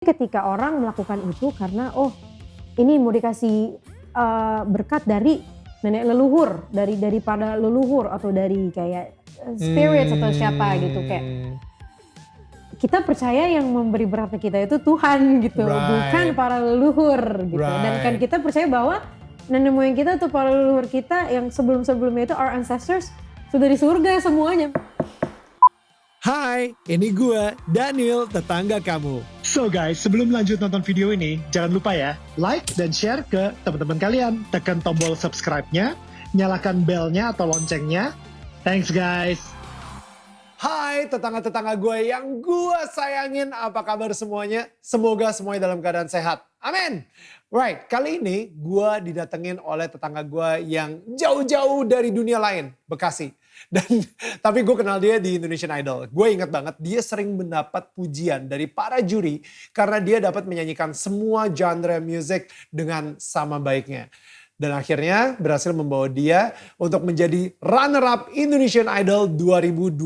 Ketika orang melakukan itu karena ini mau dikasih berkat dari nenek leluhur, daripada leluhur atau dari kayak spirits atau siapa gitu, kayak kita percaya yang memberi berkat kita itu Tuhan gitu, bukan para leluhur gitu. Dan kan kita percaya bahwa nenek moyang kita atau para leluhur kita yang sebelum-sebelumnya itu our ancestors sudah di surga semuanya. Hai, ini gue, Daniel, tetangga kamu. So guys, sebelum lanjut nonton video ini, jangan lupa ya, like dan share ke teman-teman kalian. Tekan tombol subscribe-nya, nyalakan bell-nya atau loncengnya. Thanks guys. Hai tetangga-tetangga gue yang gue sayangin, apa kabar semuanya? Semoga semuanya dalam keadaan sehat. Amin. Right, kali ini gue didatengin oleh tetangga gue yang jauh-jauh dari dunia lain, Bekasi. Tapi gue kenal dia di Indonesian Idol. Gue ingat banget dia sering mendapat pujian dari para juri karena dia dapat menyanyikan semua genre musik dengan sama baiknya. Dan akhirnya berhasil membawa dia untuk menjadi runner-up Indonesian Idol 2012.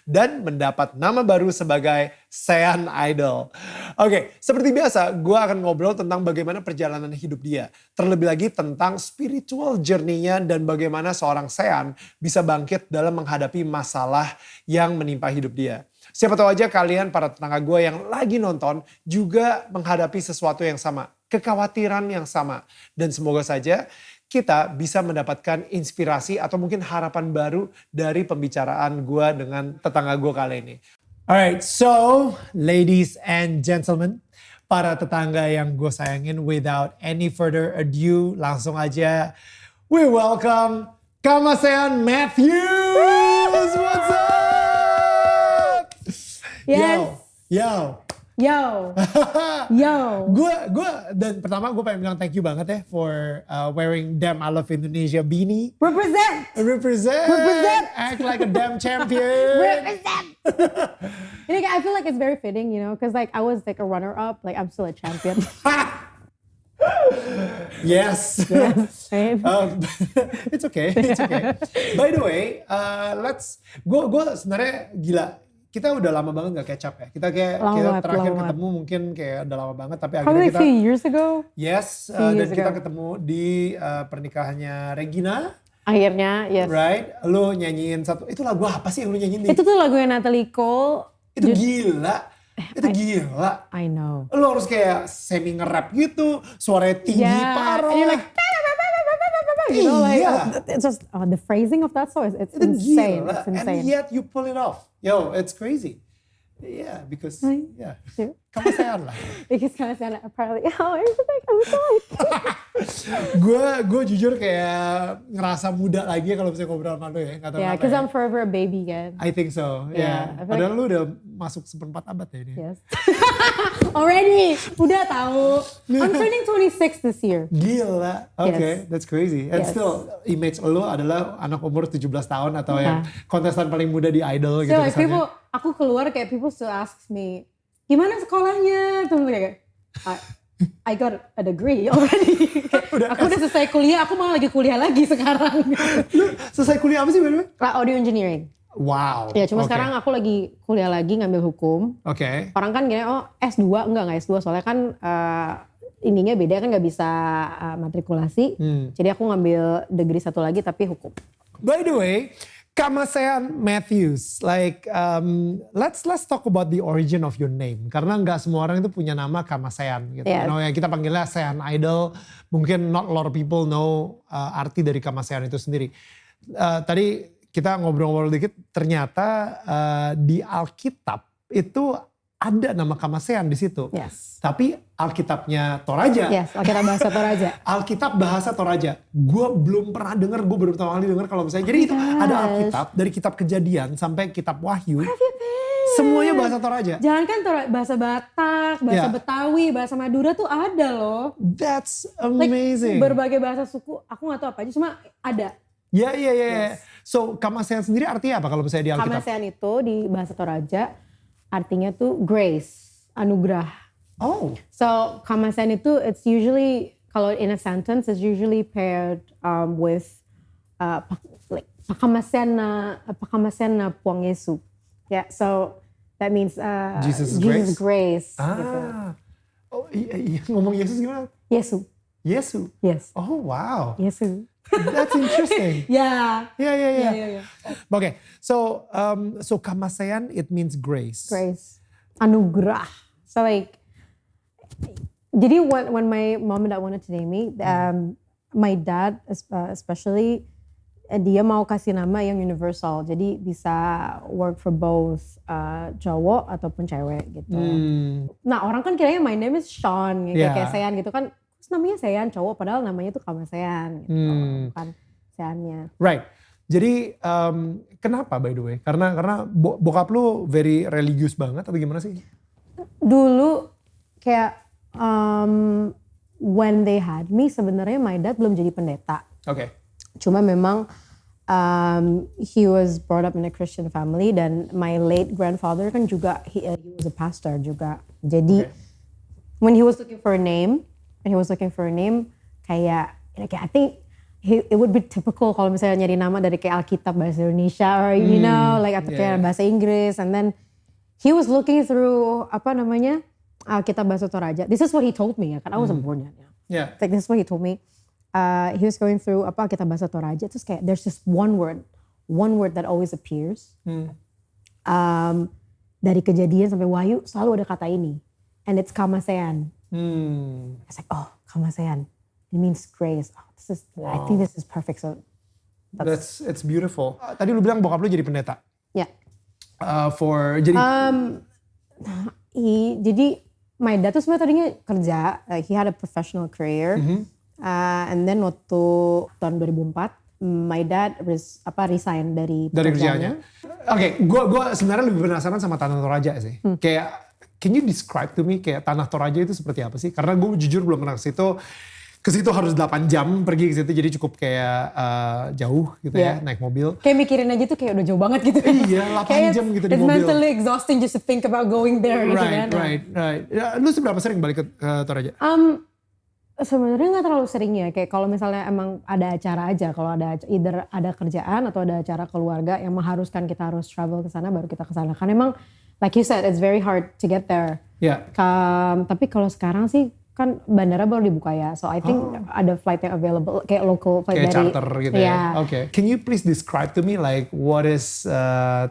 Dan mendapat nama baru sebagai Sean Idol. Oke, seperti biasa gue akan ngobrol tentang bagaimana perjalanan hidup dia. Terlebih lagi tentang spiritual journey-nya dan bagaimana seorang Sean bisa bangkit dalam menghadapi masalah yang menimpa hidup dia. Siapa tahu aja kalian para tetangga gue yang lagi nonton juga menghadapi sesuatu yang sama. Kekhawatiran yang sama. Dan semoga saja kita bisa mendapatkan inspirasi atau mungkin harapan baru dari pembicaraan gue dengan tetangga gue kali ini. Alright, so ladies and gentlemen, para tetangga yang gue sayangin, without any further ado, langsung aja we welcome Kamasean Matthews. What's up? Yes. Yo. Gue dan pertama gue pengen bilang thank you banget ya for wearing Damn I Love Indonesia beanie. Represent. Act like a damn champion. Represent. I feel like it's very fitting, because like I was like a runner-up, like I'm still a champion. Yes. Right? It's okay. By the way, gue sebenarnya gila. Kita udah lama banget gak catch up ya. Kita terakhir ketemu mungkin kayak udah lama banget. Tapi akhirnya kita. Probably a few years ago. Yes. Dan kita ketemu di pernikahannya Regina. Akhirnya, yes. Right. Lo nyanyiin satu. Itu lagu apa sih yang lo nyanyiin? Itu tuh lagunya Natalie Cole. Itu gila. Gila. I know. Lo harus kayak semi nge-rap gitu. Suaranya tinggi parah. And you're like, it's just the phrasing of that song it's insane. Gila. It's insane. And yet you pull it off. Yo, it's crazy. Yeah, because Kamasean lah. Because Kamasean apparently, I'm sorry. Gue jujur kayak ngerasa muda lagi kalau bisa ngobrol sama lo ya. Yeah, because I'm forever a baby kan. I think so. Yeah. Padahal lu udah masuk seperempat abad ya ini. Yes. Already, udah tahu. I'm turning 26 this year. Gila. Okay, Yes. that's crazy. And still image lo adalah anak umur 17 tahun atau yang kontestan paling muda di Idol gitu misalnya. Aku keluar kayak people still asks me, gimana sekolahnya? Terus kayak, I got a degree already. Aku udah selesai kuliah, aku malah lagi kuliah lagi sekarang. Lu selesai kuliah apa sih bener? Audio engineering. Wow. Ya cuma sekarang aku lagi kuliah lagi ngambil hukum. Oke. Orang kan gini, S2, enggak S2 soalnya kan ininya beda kan gak bisa matrikulasi. Jadi aku ngambil degree satu lagi tapi hukum. By the way, Kamasean Matthews, like let's talk about the origin of your name. Karena nggak semua orang itu punya nama Kamasean gitu. Yeah. Yang kita panggilnya Sean Idol, mungkin not a lot of people know arti dari Kamasean itu sendiri. Tadi kita ngobrol-ngobrol dikit, ternyata di Alkitab itu ada nama Kamasean di situ. Yes. Tapi Alkitabnya Toraja. Yes, Alkitab bahasa Toraja. Alkitab bahasa Toraja. Gue belum pernah dengar, gue baru pertama kali dengar kalau misalnya. Jadi itu ada Alkitab dari kitab Kejadian sampai kitab Wahyu. Semuanya bahasa Toraja. Jangan kan bahasa Batak, bahasa Betawi, bahasa Madura tuh ada loh. That's amazing. Like, berbagai bahasa suku, aku gak tahu apa aja, cuma ada. Iya. Yes. So Kamasean sendiri artinya apa kalau misalnya di Alkitab? Kamasean itu di bahasa Toraja artinya tuh grace, anugerah. Oh. So Kamasean itu it's usually, kalau in a sentence, it's usually paired with like pakamasean na puang Yesu. Yeah, so That means Jesus' Jesus grace. Ah. Gitu. Oh iya, ngomong Yesus gimana? Yesu. Yesu. Yes. Oh wow. Yesu. That's interesting. Yeah. Yeah. Okay, so kamasean it means grace. Grace. Anugerah. So like, jadi when my mom and dad wanted to name me, my dad especially, dia mau kasih nama yang universal. Jadi bisa work for both cowok ataupun cewek gitu. Nah orang kan kiranya my name is Sean gitu, kayak Sean gitu kan. Terus namanya Sean cowok padahal namanya tuh Kamasean gitu. Bukan Seannya. Right. Jadi kenapa by the way? Karena bokap lu very religious banget atau gimana sih? Dulu kayak when they had me sebenarnya my dad belum jadi pendeta. Oke. Cuma memang he was brought up in a Christian family dan my late grandfather kan juga he was a pastor juga. Jadi when he was looking for a name, kayak I think it would be typical kalau misalnya nyari nama dari kayak Alkitab bahasa Indonesia or you know like atau kayak bahasa Inggris, and then he was looking through Alkitab bahasa Toraja. This is what he told me ya kan, I wasn't born yet. Yeah. Like this is what he told me. He was going through Alkitab bahasa Toraja, terus kayak there's just one word that always appears. Dari Kejadian sampai Wahyu selalu ada kata ini, and it's Kamasean. It's like, oh, Kamasean. It means grace. Oh, I think this is perfect. So it's beautiful. Tadi lu bilang bokap lu jadi pendeta. Ya. Jadi my dad tuh sebenarnya tadinya kerja, he had a professional career. And then waktu tahun 2004, my dad resign dari kerjaannya. Oke, gue sebenarnya lebih penasaran sama Tanah Toraja sih. Kayak, can you describe to me kayak Tanah Toraja itu seperti apa sih? Karena gue jujur belum pernah ke situ. Ke situ harus 8 jam pergi ke situ, jadi cukup kayak jauh gitu ya, naik mobil. Kayak mikirin aja tuh kayak udah jauh banget gitu. Iya, 8 jam gitu di mobil. It's mentally exhausting just to think about going there gitu kan. Right. Ya, lu seberapa sering balik ke Toraja? Sebenarnya nggak terlalu sering ya, kayak kalau misalnya emang ada acara aja, kalau ada either ada kerjaan atau ada acara keluarga yang mengharuskan kita harus travel ke sana baru kita ke sana. Kan emang like you said it's very hard to get there. Yeah. Tapi kalau sekarang sih kan bandara baru dibuka ya, so I think ada flight yang available kayak local flight kayak dari charter gitu ya. Oke. Can you please describe to me like what is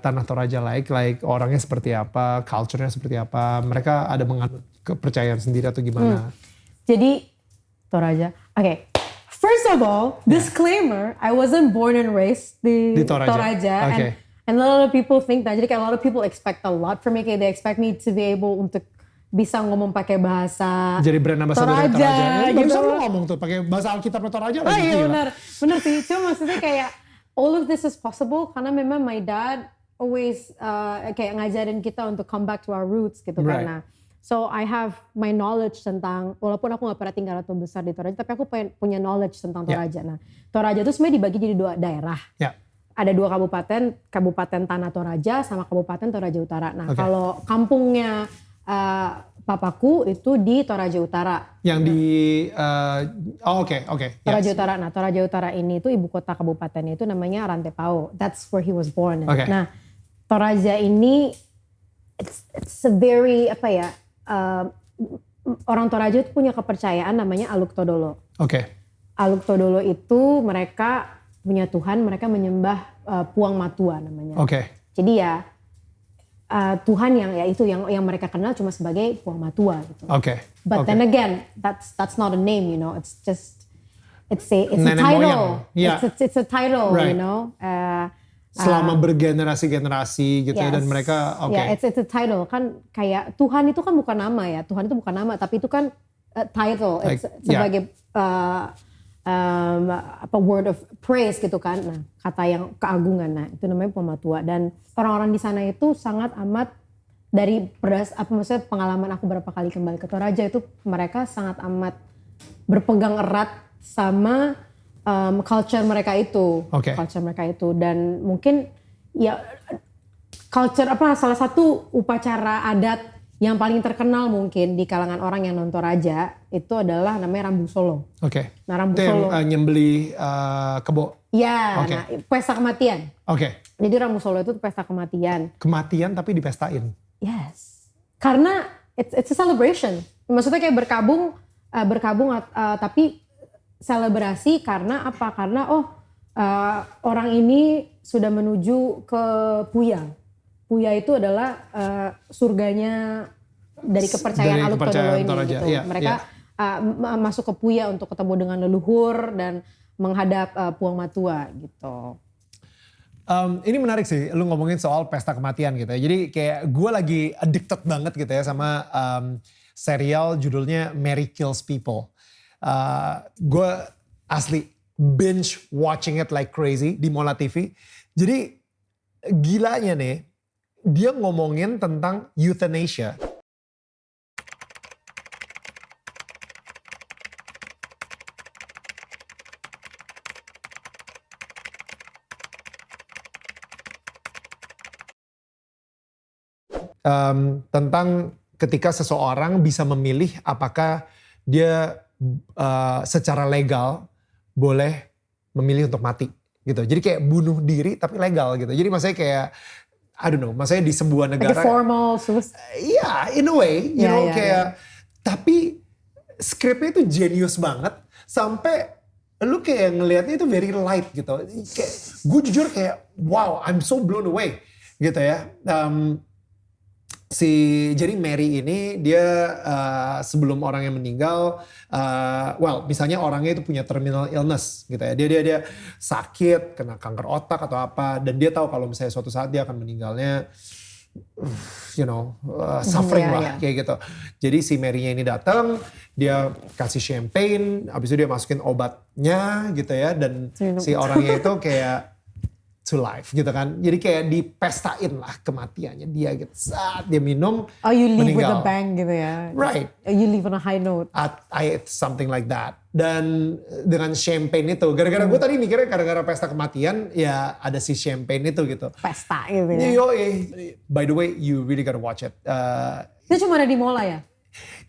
Tanah Toraja like orangnya seperti apa, culture-nya seperti apa, mereka ada menganut kepercayaan sendiri atau gimana? Jadi Toraja, first of all, disclaimer, I wasn't born and raised di Toraja. And a lot of people think that, jadi kayak a lot of people expect a lot from me, kayak they expect me to be able untuk bisa ngomong pakai bahasa jadi brand ambassador Toraja. Gitu. Barusan lu ngomong tuh pakai bahasa Alkitab Toraja lagi. Iya benar sih. Cuma maksudnya kayak all of this is possible karena memang my dad always kayak ngajarin kita untuk come back to our roots gitu karena. So I have my knowledge tentang, walaupun aku gak pernah tinggal atau besar di Toraja, tapi aku punya knowledge tentang Toraja. Nah, Toraja itu sebenarnya dibagi jadi 2 daerah. Ada 2 kabupaten Tanah Toraja sama Kabupaten Toraja Utara. Nah, kalau kampungnya papaku itu di Toraja Utara. Yang di Toraja Utara. Nah, Toraja Utara ini itu ibu kota kabupatennya itu namanya Rantepao. That's where he was born. Nah, Toraja ini it's a very orang Toraja itu punya kepercayaan namanya Aluk Todolo. Aluk Todolo itu mereka punya Tuhan, mereka menyembah Puang Matua namanya. Jadi ya Tuhan yang mereka kenal cuma sebagai Puang Matua gitu. But then again, that's not a name, you know. It's a title. It's a title, you know. Selama bergenerasi-generasi gitu dan mereka it's a title kan, kayak Tuhan itu kan bukan nama ya. Tuhan itu bukan nama, tapi itu kan title. It's sebagai word of praise gitu kan. Nah, kata yang keagungan. Nah, itu namanya Puang Matua. Dan orang-orang di sana itu sangat amat dari maksudnya pengalaman aku berapa kali kembali ke Toraja itu mereka sangat amat berpegang erat sama culture mereka itu. Culture mereka itu dan mungkin ya salah satu upacara adat yang paling terkenal mungkin di kalangan orang yang non Toraja itu adalah namanya Rambu Solo. Nah, Rambu Solo yang nyembeli kebo. Nah, pesta kematian. Jadi Rambu Solo itu pesta kematian. Kematian tapi dipestain. Yes. Karena it's a celebration. Maksudnya kayak berkabung tapi selebrasi karena apa? Karena orang ini sudah menuju ke Puya. Puya itu adalah surganya dari kepercayaan Aluk Todolo ini gitu. Yeah, mereka masuk ke Puya untuk ketemu dengan leluhur dan menghadap Puang Matua gitu. Ini menarik sih, lu ngomongin soal pesta kematian gitu ya. Jadi kayak gue lagi addicted banget gitu ya sama serial judulnya Mary Kills People. Gue asli binge watching it like crazy di Mola TV. Jadi gilanya nih, dia ngomongin tentang euthanasia. Tentang ketika seseorang bisa memilih apakah dia secara legal boleh memilih untuk mati gitu. Jadi kayak bunuh diri tapi legal gitu. Jadi maksudnya kayak I don't know, maksudnya di sebuah negara. Like a formal suicide. Iya, in a way, you know kayak. Tapi skripnya itu genius banget sampai lu kayak ngelihatnya itu very light gitu. Kayak gue jujur kayak wow, I'm so blown away gitu ya. Jadi Mary ini dia sebelum orangnya meninggal, misalnya orangnya itu punya terminal illness gitu ya. Dia sakit, kena kanker otak atau apa, dan dia tahu kalau misalnya suatu saat dia akan meninggalnya, suffering lah kayak gitu. Jadi si Mary-nya ini datang, dia kasih champagne, habis itu dia masukin obatnya gitu ya, dan si orangnya itu kayak to life gitu kan. Jadi kayak dipestain lah kematiannya dia gitu. Saat dia minum, you leave meninggal. with a bang gitu ya. Right. You leave on a high note. Something like that. Dan dengan champagne itu, gara-gara gue tadi mikirnya gara-gara pesta kematian, ya ada si champagne itu gitu. Pesta gitu ya. By the way, you really gotta watch it. Itu cuma ada di Mola ya?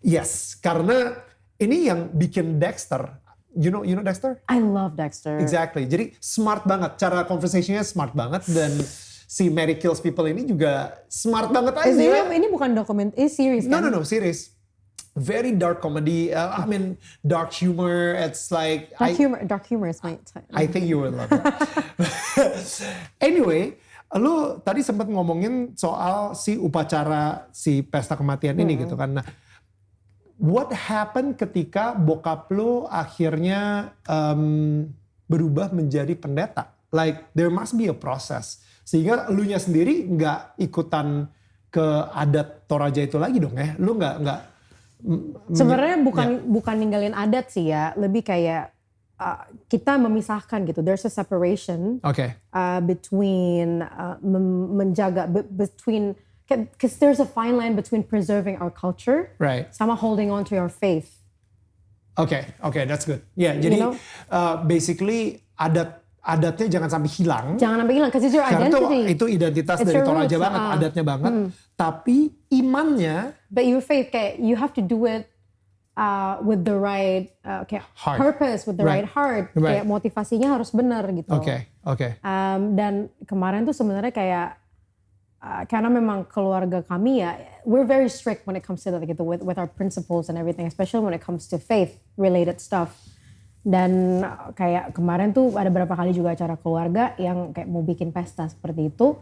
Yes, karena ini yang bikin Dexter. You know Dexter? I love Dexter. Exactly. Jadi smart banget. Cara conversation-nya smart banget. Dan si Mary Kills People ini juga smart banget aja. Ini bukan series kan? No, series. Very dark comedy. Dark humor. It's like... Dark humor is my type. I think you will love it. Anyway, lu tadi sempat ngomongin soal si upacara si pesta kematian ini gitu kan. Nah, what happened ketika bokap lo akhirnya berubah menjadi pendeta? Like there must be a process. Sehingga elunya sendiri nggak ikutan ke adat Toraja itu lagi dong ya? Lu nggak sebenarnya bukan ninggalin adat sih ya. Lebih kayak kita memisahkan gitu. There's a separation between menjaga between. Because there's a fine line between preserving our culture, sama holding on to your faith. Okay, that's good. Yeah, jadi basically adatnya jangan sampai hilang. Jangan sampai hilang, because it's your identity. Karena itu identitas dari Toraja banget, adatnya banget. Tapi imannya. But your faith, kayak you have to do it with the right purpose, with the right heart. Kayak motivasinya harus benar gitu. Okay. Dan kemarin tuh sebenarnya kayak karena memang keluarga kami ya, we're very strict when it comes to that gitu, with our principles and everything, especially when it comes to faith related stuff. Dan kayak kemarin tuh ada beberapa kali juga acara keluarga yang kayak mau bikin pesta seperti itu,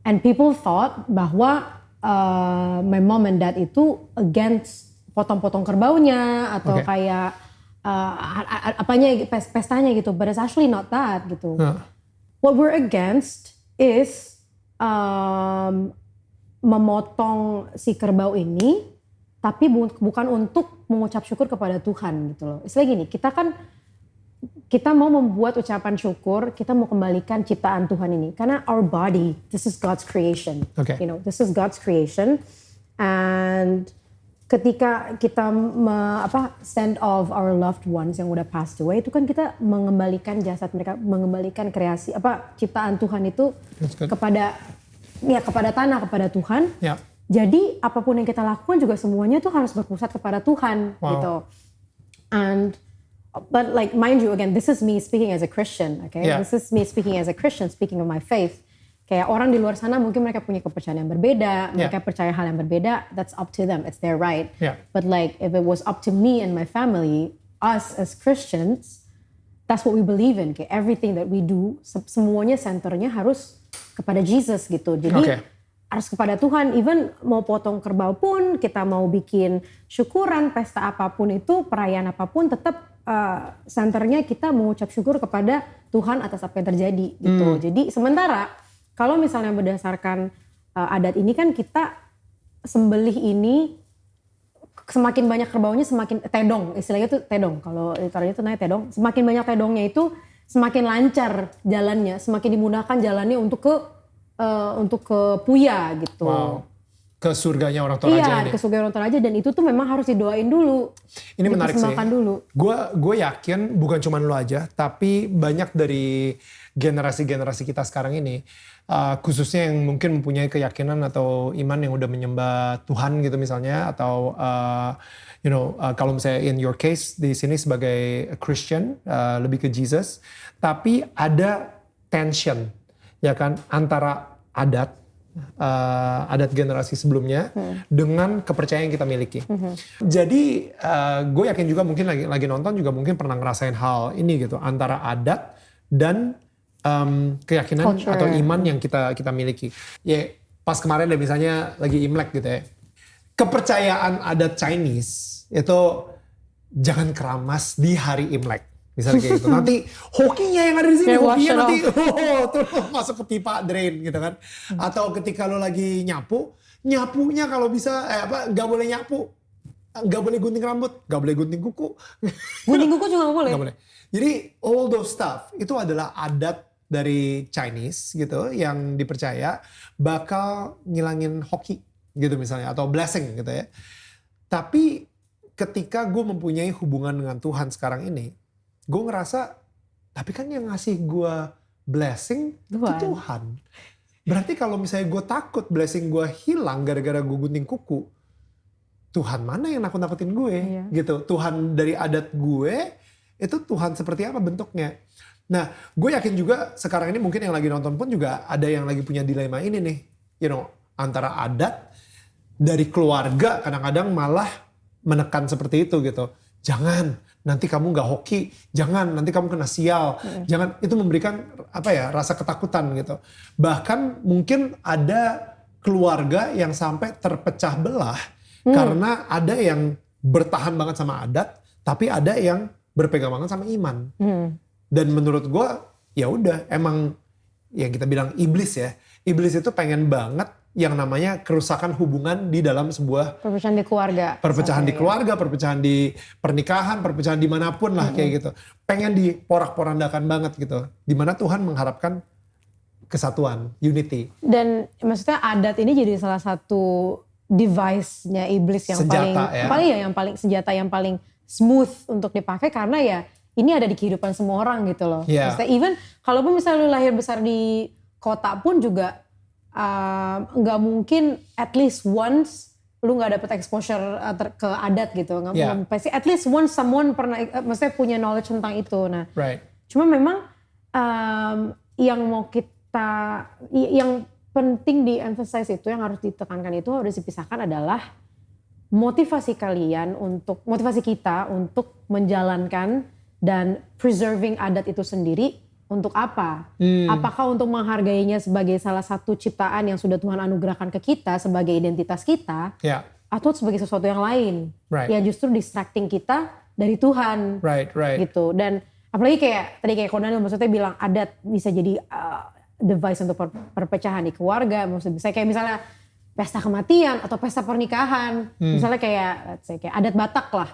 and people thought bahwa my mom and dad itu against potong-potong kerbaunya atau kayak pestanya gitu, but it's actually not that gitu. What we're against is memotong si kerbau ini, tapi bukan untuk mengucap syukur kepada Tuhan gitu loh. Istilah gini, kita mau membuat ucapan syukur, kita mau kembalikan ciptaan Tuhan ini. Karena our body, this is God's creation. This is God's creation. And ketika kita send off our loved ones yang udah passed away, itu kan kita mengembalikan jasad mereka, mengembalikan kreasi ciptaan Tuhan itu kepada tanah, kepada Tuhan. Jadi apapun yang kita lakukan juga semuanya tuh harus berpusat kepada Tuhan gitu. But like mind you again, this is me speaking as a Christian, okay? This is me speaking as a Christian, speaking of my faith. kayak orang di luar sana mungkin mereka punya kepercayaan yang berbeda, mereka percaya hal yang berbeda, that's up to them, it's their right. But like if it was up to me and my family, us as Christians, that's what we believe in. Kayak everything that we do, semuanya centernya harus kepada Jesus gitu. Jadi harus kepada Tuhan. Even mau potong kerbau pun, kita mau bikin syukuran, pesta apapun itu, perayaan apapun, tetap centernya kita mengucap syukur kepada Tuhan atas apa yang terjadi gitu. Jadi sementara kalau misalnya berdasarkan adat ini kan kita sembelih ini semakin banyak kerbaunya semakin tedong, istilahnya itu tedong. Kalau literalnya itu namanya tedong. Semakin banyak tedongnya itu semakin lancar jalannya, semakin dimudahkan jalannya untuk ke Puya gitu. Wow. Ke surganya orang Toraja ini. Iya, ke surga orang Toraja, dan itu tuh memang harus didoain dulu. Ini menarik sih. Dulu. Gue yakin bukan cuma lo aja, tapi banyak dari generasi-generasi kita sekarang ini, khususnya yang mungkin mempunyai keyakinan atau iman yang udah menyembah Tuhan gitu misalnya, atau kalau misalnya in your case di sini sebagai Christian, lebih ke Jesus, tapi ada tension ya kan antara adat generasi sebelumnya dengan kepercayaan yang kita miliki. Jadi gue yakin juga mungkin lagi nonton juga mungkin pernah ngerasain hal ini gitu, antara adat dan keyakinan culture, atau iman yang kita miliki. Ya pas kemarin deh misalnya lagi Imlek gitu ya, kepercayaan adat Chinese itu jangan keramas di hari Imlek. Misalnya kayak gitu. Nanti hokinya yang ada di sini, hokinya nanti tuh masuk ke pipa drain gitu kan. Atau ketika lo lagi nyapunya kalau bisa nggak boleh nyapu, nggak boleh gunting rambut, nggak boleh gunting kuku. Gunting kuku juga nggak boleh. Nggak boleh. Jadi all those stuff itu adalah adat dari Chinese gitu yang dipercaya bakal ngilangin hoki gitu misalnya, atau blessing gitu ya. Tapi ketika gue mempunyai hubungan dengan Tuhan sekarang ini, gue ngerasa, tapi kan yang ngasih gue blessing itu Tuhan. Berarti kalau misalnya gue takut blessing gue hilang gara-gara gue gunting kuku, Tuhan mana yang nakut-nakutin gue gitu. Tuhan dari adat gue, itu Tuhan seperti apa bentuknya. Nah gue yakin juga sekarang ini mungkin yang lagi nonton pun juga ada yang lagi punya dilema ini nih. Antara adat dari keluarga kadang-kadang malah menekan seperti itu gitu. Jangan, nanti kamu gak hoki, jangan, nanti kamu kena sial, jangan, itu memberikan rasa ketakutan gitu. Bahkan mungkin ada keluarga yang sampai terpecah belah karena ada yang bertahan banget sama adat, tapi ada yang berpegang banget sama iman. Dan menurut gue, ya udah, emang yang kita bilang iblis ya, iblis itu pengen banget yang namanya kerusakan hubungan di dalam sebuah perpecahan di keluarga. Perpecahan di keluarga, perpecahan di pernikahan, perpecahan dimanapun lah kayak gitu. Pengen diporak-porandakan banget gitu. Dimana Tuhan mengharapkan kesatuan, unity. Dan maksudnya adat ini jadi salah satu device-nya iblis yang senjata, senjata yang paling smooth untuk dipakai, karena ya ini ada di kehidupan semua orang gitu loh. Maksudnya even kalaupun misalnya lu lahir besar di kota pun juga nggak mungkin at least once lu nggak dapet exposure ke adat gitu, nggak pasti at least once someone pernah maksudnya punya knowledge tentang itu. Nah, cuma memang yang penting di emphasize itu, yang harus ditekankan itu, harus dipisahkan adalah motivasi kita untuk menjalankan dan preserving adat itu sendiri. Untuk apa? Apakah untuk menghargainya sebagai salah satu ciptaan yang sudah Tuhan anugerahkan ke kita sebagai identitas kita, atau sebagai sesuatu yang lain yang justru distracting kita dari Tuhan, gitu. Dan apalagi tadi Ko Daniel maksudnya bilang adat bisa jadi device untuk perpecahan di keluarga, maksudnya bisa kayak misalnya pesta kematian atau pesta pernikahan, misalnya kayak adat Batak lah.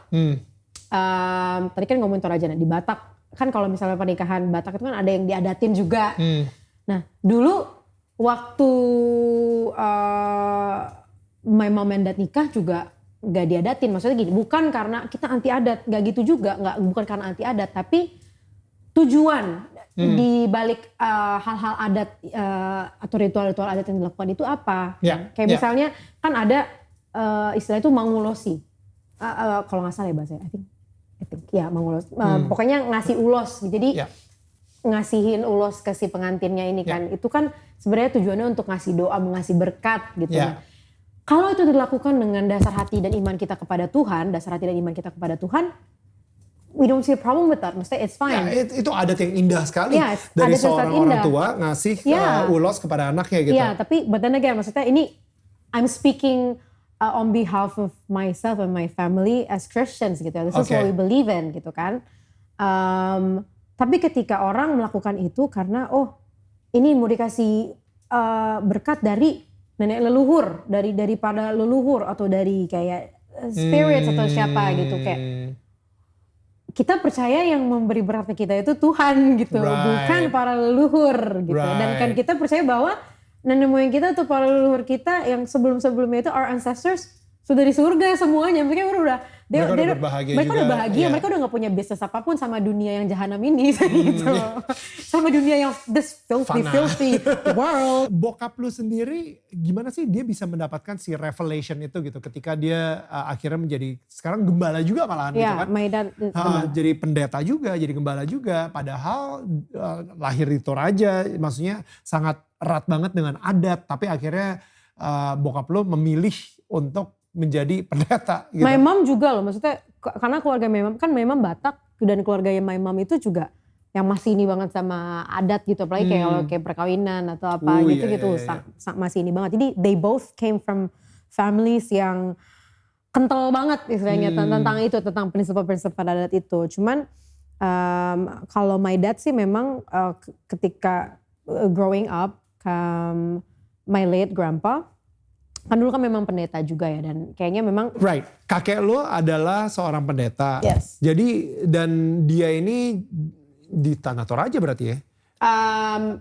Tadi kan ngomongin Toraja, di Batak kan kalau misalnya pernikahan Batak itu kan ada yang diadatin juga. Nah dulu waktu my mom and dad nikah juga gak diadatin. Maksudnya gini, bukan karena kita anti adat, gak gitu juga. Bukan karena anti adat, tapi tujuan di balik hal-hal adat atau ritual-ritual adat yang dilakukan itu apa. Kayak misalnya kan ada istilah itu mangulosi. Kalau gak salah ya bahasanya, I think ya mangulos. Pokoknya ngasih ulos. Jadi ngasihin ulos ke si pengantinnya ini kan, itu kan sebenarnya tujuannya untuk ngasih doa, ngasih berkat gitu. Yeah. Kalau itu dilakukan dengan dasar hati dan iman kita kepada Tuhan, we don't see a problem with that. Maksudnya it's fine. Ya, itu adat yang indah sekali dari adat yang seorang sangat orang indah. tua ngasih ulos kepada anaknya gitu. Iya, tapi but then again, maksudnya ini I'm speaking on behalf of myself and my family as Christians gitu. This is what we believe in gitu kan. Tapi ketika orang melakukan itu karena ini mau dikasih berkat dari nenek leluhur, daripada leluhur atau dari kayak spirits atau siapa gitu, kayak kita percaya yang memberi berkat kita itu Tuhan gitu, bukan para leluhur gitu. Dan kan kita percaya bahwa nenek moyang kita atau para leluhur kita yang sebelum-sebelumnya itu our ancestors sudah di surga semuanya. Mereka udah bahagia, mereka udah gak punya bisnis apapun sama dunia yang jahanam ini gitu. Sama dunia yang this filthy world. Bokap lu sendiri gimana sih dia bisa mendapatkan si revelation itu gitu ketika dia akhirnya menjadi sekarang gembala juga malahan gitu kan. My dad, jadi pendeta juga, jadi gembala juga, padahal lahir di Toraja, maksudnya sangat erat banget dengan adat, tapi akhirnya bokap lu memilih untuk menjadi pendeta gitu. My mom juga loh, maksudnya karena keluarga my mom Batak, dan keluarga my mom itu juga yang masih ini banget sama adat gitu, apalagi kayak perkawinan atau apa gitu. Masih ini banget. Jadi they both came from families yang kental banget istilahnya tentang prinsip-prinsip adat itu. Cuman kalau my dad sih memang ketika growing up, my late grandpa kan dulu kan memang pendeta juga ya, dan kayaknya memang kakek lo adalah seorang pendeta. Yes. Jadi dan dia ini di Tanah Toraja berarti ya?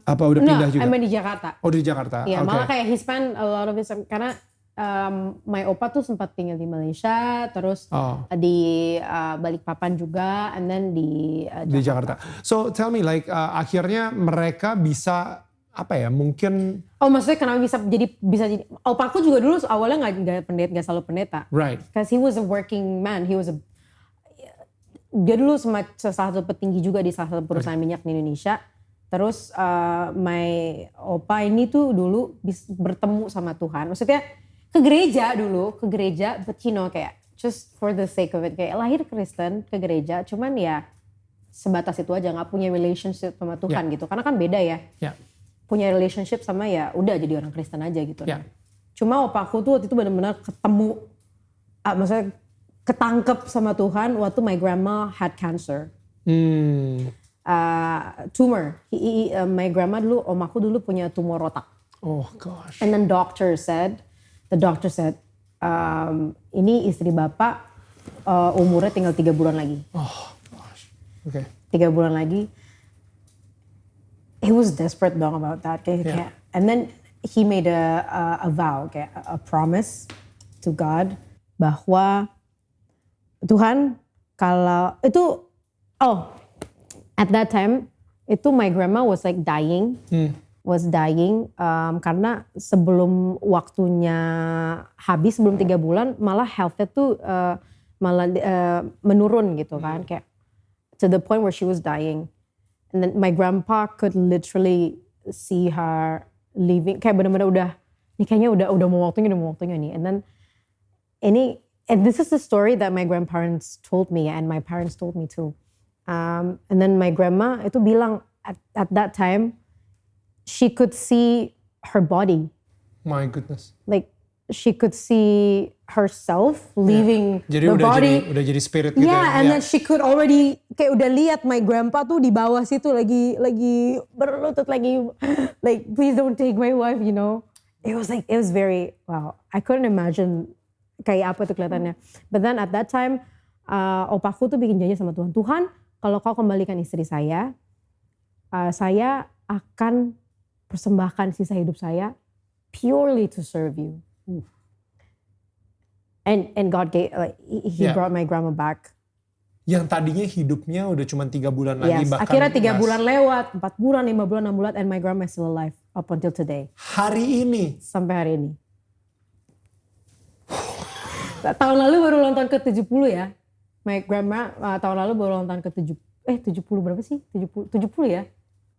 Apa udah pindah juga? Emang di Jakarta. Oh di Jakarta. Iya, malah kayak he spent a lot of his, karena my opa tuh sempat tinggal di Malaysia, terus di Balikpapan juga, and then di Jakarta. So tell me akhirnya mereka bisa mungkin maksudnya kenapa bisa jadi opaku juga dulu awalnya nggak selalu pendeta, because he was a working man, dia dulu salah satu petinggi juga di salah satu perusahaan minyak di Indonesia. Terus my opa ini tuh dulu bertemu sama Tuhan, maksudnya ke gereja but kayak just for the sake of it, kayak lahir Kristen ke gereja, cuman ya sebatas itu aja, nggak punya relationship sama Tuhan gitu, karena kan beda ya. Punya relationship sama ya udah jadi orang Kristen aja gitu. Cuma opaku tuh waktu itu benar-benar ketemu, maksudnya ketangkep sama Tuhan waktu my grandma had cancer. Tumor. My grandma dulu, omaku dulu punya tumor otak. Oh gosh. And then the doctor said, ini istri bapak umurnya tinggal 3 bulan lagi. Oh gosh. Oke. 3 bulan lagi. He was desperate dong about that. And then he made a vow, kayak a promise to God bahwa Tuhan kalau itu at that time itu my grandma was dying, karena sebelum waktunya habis, sebelum 3 bulan malah health-nya tuh malah menurun gitu kan, kayak to the point where she was dying. And then my grandpa could literally see her leaving, kayak benar-benar udah mau waktunya nih. And then and this is the story that my grandparents told me and my parents told me too. And then my grandma itu bilang at that time she could see her body. My goodness. She could see herself leaving the body. Jadi udah jadi spirit gitu. And then she could already kayak udah lihat my grandpa tuh di bawah situ lagi berlutut lagi, please don't take my wife, you know. It was very wow. I couldn't imagine kayak apa tuh kelihatannya. But then at that time opaku tuh bikin janji sama Tuhan. Tuhan, kalau kau kembalikan istri saya akan persembahkan sisa hidup saya purely to serve you. And God gave, he brought my grandma back. Yang tadinya hidupnya udah cuma 3 bulan lagi, bahkan akhirnya 3 bulan lewat, 4 bulan, 5 bulan, 6 bulan, and my grandma is still alive up until today. Hari ini? Sampai hari ini. Tahun lalu baru ulang tahun ke-70 ya. My grandma tahun lalu baru ulang tahun ke-70 berapa sih? 70 ya?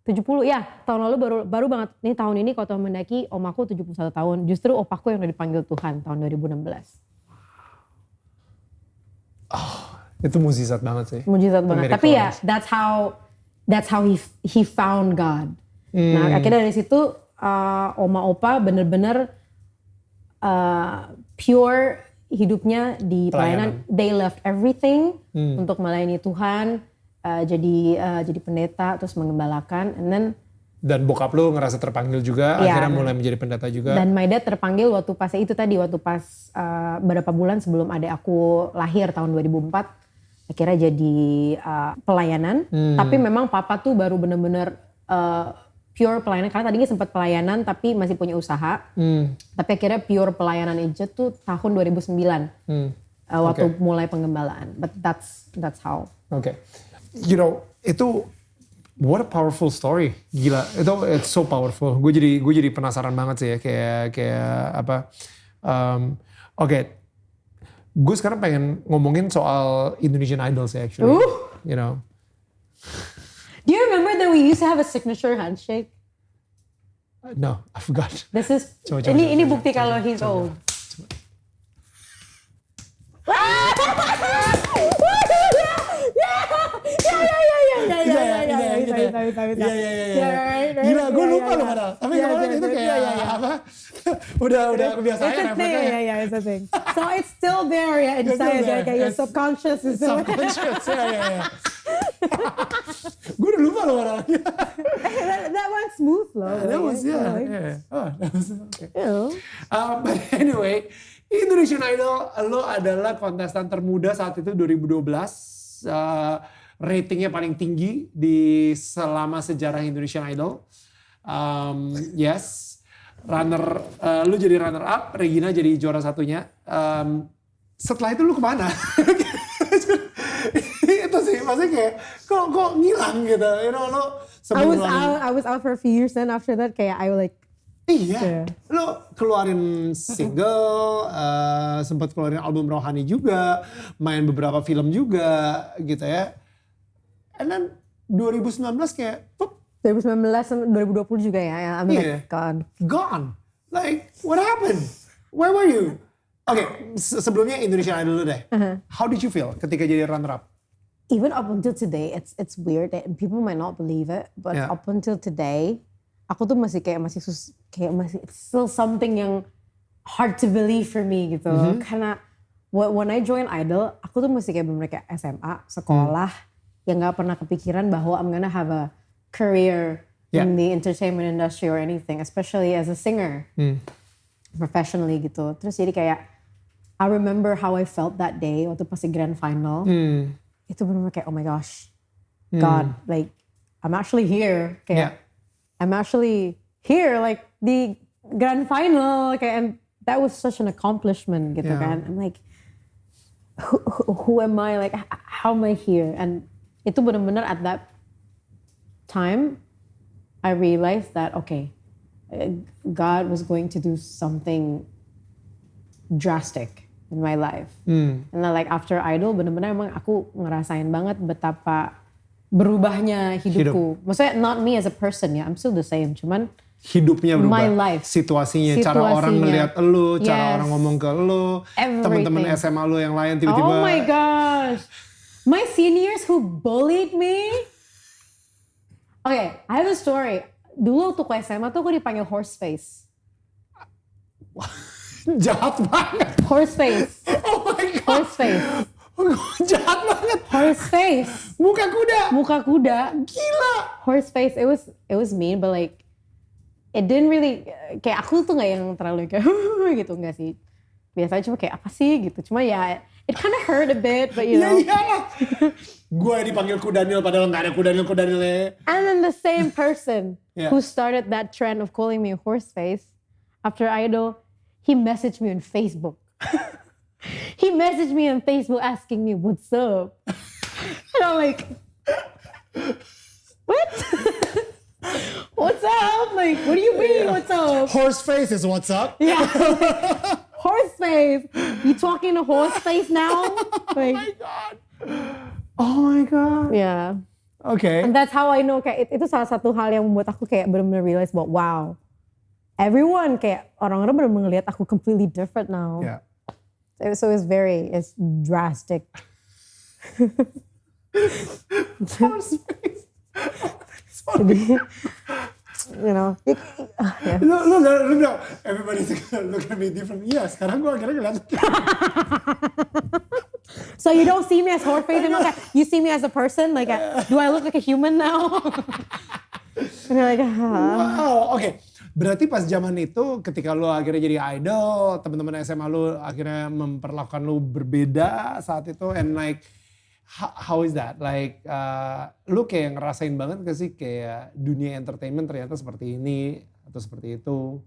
70 ya, tahun lalu baru banget. Nih tahun ini kalau Tuhan mendaki, om aku 71 tahun. Justru opaku yang udah dipanggil Tuhan tahun 2016. Itu mukjizat banget sih. Mujizat banget. Miracle Tapi ya, banget. that's how he found God. Nah, akhirnya dari situ oma opa bener-bener pure hidupnya di pelayanan. They left everything untuk melayani Tuhan, jadi pendeta, terus mengembalakan, and then Dan bokap lu ngerasa terpanggil juga, Iya. akhirnya mulai menjadi pendeta juga. dan my dad terpanggil waktu pas beberapa bulan sebelum adik aku lahir tahun 2004, akhirnya jadi pelayanan. Tapi memang papa tuh baru bener-bener pure pelayanan, karena tadinya sempat pelayanan tapi masih punya usaha. Tapi akhirnya pure pelayanan aja tuh tahun 2009 waktu mulai pengembalaan. But that's how. Oke. You know, itu what a powerful story. Gila, it's so powerful. Gue jadi penasaran banget sih ya, kayak apa. Oke. Gue sekarang pengen ngomongin soal Indonesian Idol sih actually. You know. Do you remember that we used to have a signature handshake? No, I forgot. This is Coba, ini bukti kalau he's old. Gila, gue lupa loh padahal. Tapi kemarin itu kayak apa? Udah kebiasaan It's a thing, refleksnya. it's a thing. So it's still there ya inside, kayak your subconscious is still. Subconscious, ya. Gue udah lupa loh padahal. That went smooth loh. That was, yeah. Oh, that was, okay. Yeah. But anyway, Indonesian Idol, lo adalah kontestan termuda saat itu 2012. Ratingnya paling tinggi di selama sejarah Indonesian Idol. Yes, lu jadi runner up, Regina jadi juara satunya. Setelah itu lu kemana? Itu sih, maksudnya kayak kok ngilang gitu, you know, lo I was out for a few years, then after that kayak I like. Iya, lo keluarin single, sempat keluarin album rohani juga, main beberapa film juga gitu ya. And then 2019 kayak, 2019 2020 juga ya, I'm like gone. Like, what happened? Where were you? Oke, sebelumnya Indonesian Idol dulu deh. How did you feel ketika jadi runner up? Even up until today, it's weird and people might not believe it, but up until today, aku tuh masih it's still something yang hard to believe for me gitu. Karena when I join Idol, aku tuh masih kayak bener kayak SMA, sekolah, yang gak pernah kepikiran bahwa I'm gonna have a career in the entertainment industry or anything, especially as a singer, professionally gitu. Terus jadi kayak, I remember how I felt that day waktu pas di grand final. Itu bener-bener kayak, oh my gosh, God, like I'm actually here. Kayak, I'm actually here, like di grand final, kayak, and that was such an accomplishment gitu kan. I'm like, who am I? Like, how am I here? And itu benar-benar at that time, I realized that okay, God was going to do something drastic in my life. And then like after Idol, benar-benar emang aku ngerasain banget betapa berubahnya hidupku. Maksudnya not me as a person ya, I'm still the same. Cuman hidupnya berubah. My life. Situasinya, cara orang melihat elu, cara orang ngomong ke elu, teman-teman SMA lu yang lain tiba-tiba. Oh my gosh. My seniors who bullied me. Okay, I have a story. Dulu waktu ke SMA tuh aku dipanggil horse face. Jahat banget. Horse face. Oh my God. Horse face. Jahat banget. Horse face. Muka kuda. Muka kuda. Gila. Horse face. It was mean, but like it didn't really, kayak aku tuh gak yang terlalu kayak gitu, enggak sih. Biasanya cuma kayak apa sih gitu. Cuma ya it kind of hurt a bit, but you know. Ya iyalah. Gue dipanggil Kudanil padahal gak ada Kudanil-Kudanilnya. And then the same person who started that trend of calling me a horse face after Idol, he messaged me on Facebook. He messaged me on Facebook asking me, what's up? And I'm like, what? What's up? Like, what do you mean, what's up? Horse face is what's up. Yeah. Horse face. You talking to horse face now? Like, Oh my God. yeah. Okay. And that's how I know kayak itu salah satu hal yang membuat aku kayak benar-benar realize bahwa wow, everyone kayak orang-orang benar-benar ngelihat aku completely different now. Yeah. So it's drastic. Jadi, you know, yeah. Lu bilang, everybody's gonna look at me different. Iya, sekarang gue akhirnya ngeliat. So you don't see me as horse-faced anymore? You see me as a person? Like, do I look like a human now? And you're like, Wow, oke. Berarti pas zaman itu ketika lu akhirnya jadi idol, teman-teman SMA lu akhirnya memperlakukan lu berbeda saat itu, and like how is that? Like lu kayak ngerasain banget gak sih kayak dunia entertainment ternyata seperti ini atau seperti itu?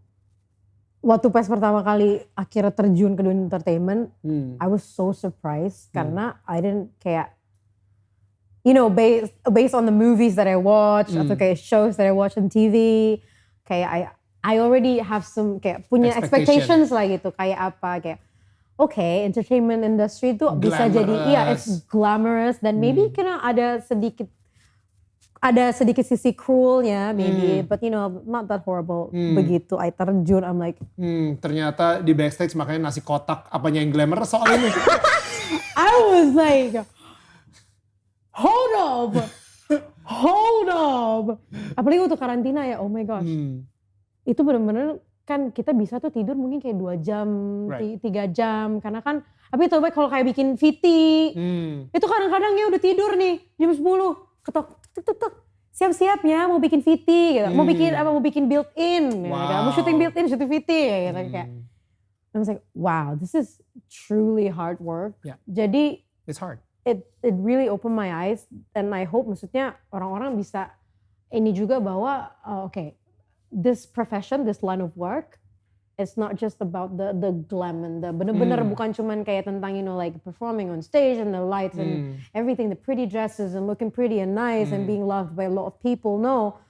waktu pas pertama kali akhirnya terjun ke dunia entertainment, I was so surprised karena I didn't kayak, you know, based on the movies that I watch atau kayak shows that I watch on TV, kayak I already have some kayak punya expectations lah gitu, kayak apa kayak okay, entertainment industry itu bisa jadi it's glamorous dan maybe kena ada sedikit sisi cruelnya maybe, but you know not that horrible. Begitu I terjun, I'm like ternyata di backstage makanya nasi kotak apanya yang glamour soal ini. I was like hold up apalagi untuk karantina ya, oh my gosh. Itu bener-bener kan kita bisa tuh tidur mungkin kayak 2 jam, 3 jam. Karena kan, tapi coba kalau kayak bikin VT, itu kadang-kadang ya udah tidur nih, jam 10, ketok, tuk, siap-siap ya mau bikin VT gitu. Mau bikin built-in, gitu. Mau syuting built-in, syuting VT gitu. Kayak, I was like, wow, this is truly hard work. Yeah. Jadi, It's hard. It really opened my eyes, and I hope maksudnya orang-orang bisa ini juga bahwa, okay, this profession, this line of work, it's not just about the glam and the bener-bener bukan cuman kayak tentang you know like performing on stage and the lights and everything, the pretty dresses and looking pretty and nice and being loved by a lot of people. No,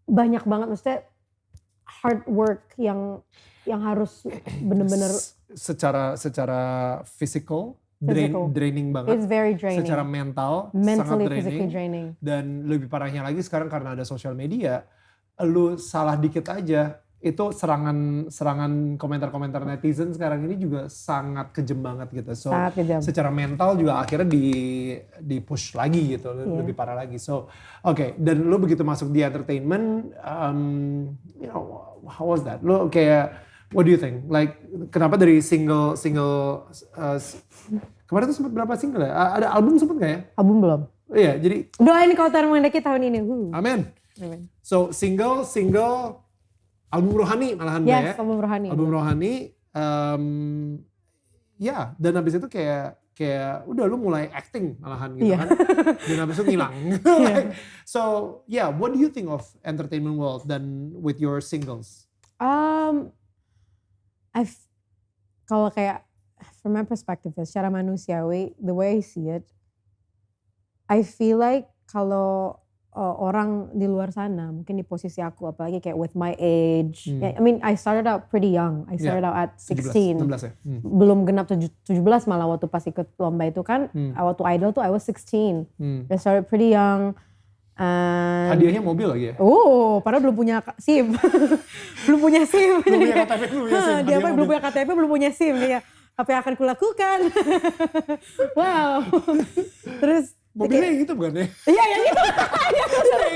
banyak banget maksudnya hard work yang harus bener-bener secara physical. Draining banget. It's very draining. Secara mental, mentally, sangat physically draining. Dan lebih parahnya lagi sekarang karena ada sosial media, lu salah dikit aja, itu serangan komentar-komentar netizen sekarang ini juga sangat kejam banget gitu. So secara mental juga akhirnya di push lagi gitu, lebih parah lagi. So oke, dan lu begitu masuk di entertainment, you know, how was that? Lu kayak what do you think? Like kenapa dari single kemarin tuh sempat berapa single ya? Ada album sempat nggak ya? Album belum. Iya, jadi doain Kautar mendaki tahun ini. Amin. So single, album rohani malahan ya? Yes, album rohani. Album rohani, ya dan habis itu kayak udah lu mulai acting malahan gitu kan? Dan habis itu ngilang. So yeah, what do you think of entertainment world dan with your singles? Kalau kayak from my perspective ya, secara manusiawi, the way I see it, I feel like kalau orang di luar sana, mungkin di posisi aku, apalagi kayak with my age, I mean I started out pretty young, I started out at 16, 16 ya? Belum genap 17 malah waktu pas ikut lomba itu kan, waktu idol tuh I was 16, I started pretty young. Hadiahnya mobil lagi ya? Padahal belum punya SIM. belum punya SIM. Belum punya KTP, belum punya KTP, belum punya SIM. Ya, apa yang akan kulakukan? Wow. Terus mobilnya yang gitu bukan ya? Iya, yang gitu.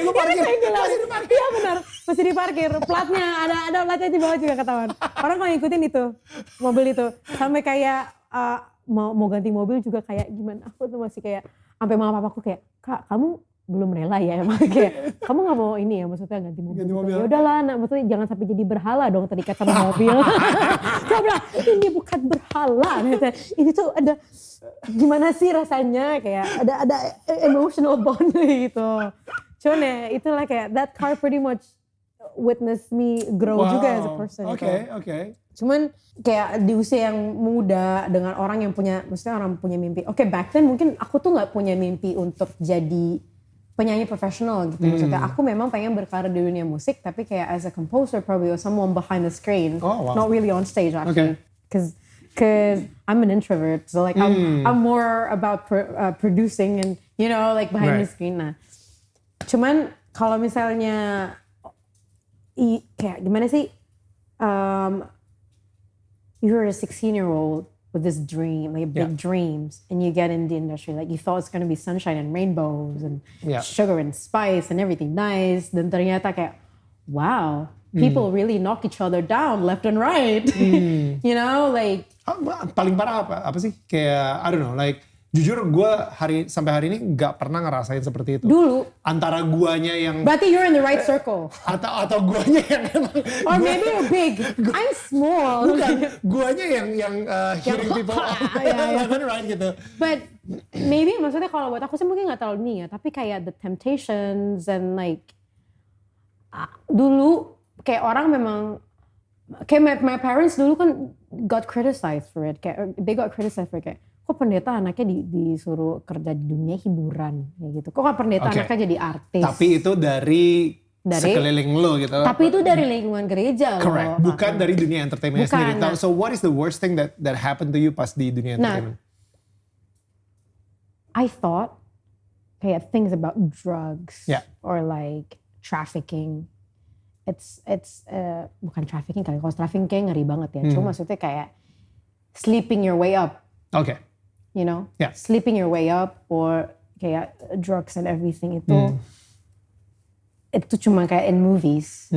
Lu parkir. Masih diparkir. Iya benar, masih diparkir. Platnya ada platnya di bawah juga ketahuan. Orang kalau ngikutin itu, mobil itu. Sampai kayak mau ganti mobil juga kayak gimana. Aku tuh masih kayak, sampai mama papaku kayak, Kak kamu belum rela ya emang kayak kamu nggak mau ini ya maksudnya ganti mobil. Ya udahlah nak, maksudnya jangan sampai jadi berhala dong terikat sama mobil. Saya bilang ini bukan berhala, ini tuh ada gimana sih rasanya kayak ada emotional bond gitu. Cuman ya itulah kayak that car pretty much witness me grow juga as a person. Oke. Cuman kayak di usia yang muda dengan orang yang punya, maksudnya orang punya mimpi. Oke, back then mungkin aku tuh nggak punya mimpi untuk jadi penyanyi profesional gitu. Maksudnya aku memang pengen berkarir di dunia musik, tapi kayak as a composer probably or someone behind the screen, not really on stage actually. Cause I'm an introvert, so like I'm more about producing and you know, like behind the Right. screen. Nah, cuman kalau misalnya kayak gimana sih? You're a 16-year-old with this dream, like big dreams, and you get in the industry, like you thought it's gonna be sunshine and rainbows and Yeah. sugar and spice and everything nice, dan ternyata kayak, wow, people really knock each other down left and right, you know, like. Paling parah apa sih? Kayak I don't know, like jujur gue sampai hari ini nggak pernah ngerasain seperti itu. Dulu. Antara guanya yang Berarti you're in the right circle. atau guanya yang emang Or maybe you're big. I'm small. bukan guanya yang hearing people left and right gitu. But maybe maksudnya kalau buat aku sih mungkin nggak terlalu nih ya, tapi kayak the temptations and like dulu kayak orang memang kayak my parents dulu kan got criticized for it, kayak they got criticized for it, kayak kok pendeta anaknya disuruh kerja di dunia hiburan kayak gitu, kok pendeta anaknya jadi artis. Tapi itu dari sekeliling lo gitu. Tapi itu dari lingkungan gereja loh. Correct. Bukan dari dunia entertainment sendiri. Nah. So what is the worst thing that happened to you pas di dunia entertainment? I thought kayak things about drugs or like trafficking. It's bukan trafficking kali. Kalau trafficking kayak ngeri banget ya. Cuma maksudnya kayak sleeping your way up. Okay. You know? Yeah. Sleeping your way up or kayak drugs and everything itu cuma kayak in movies.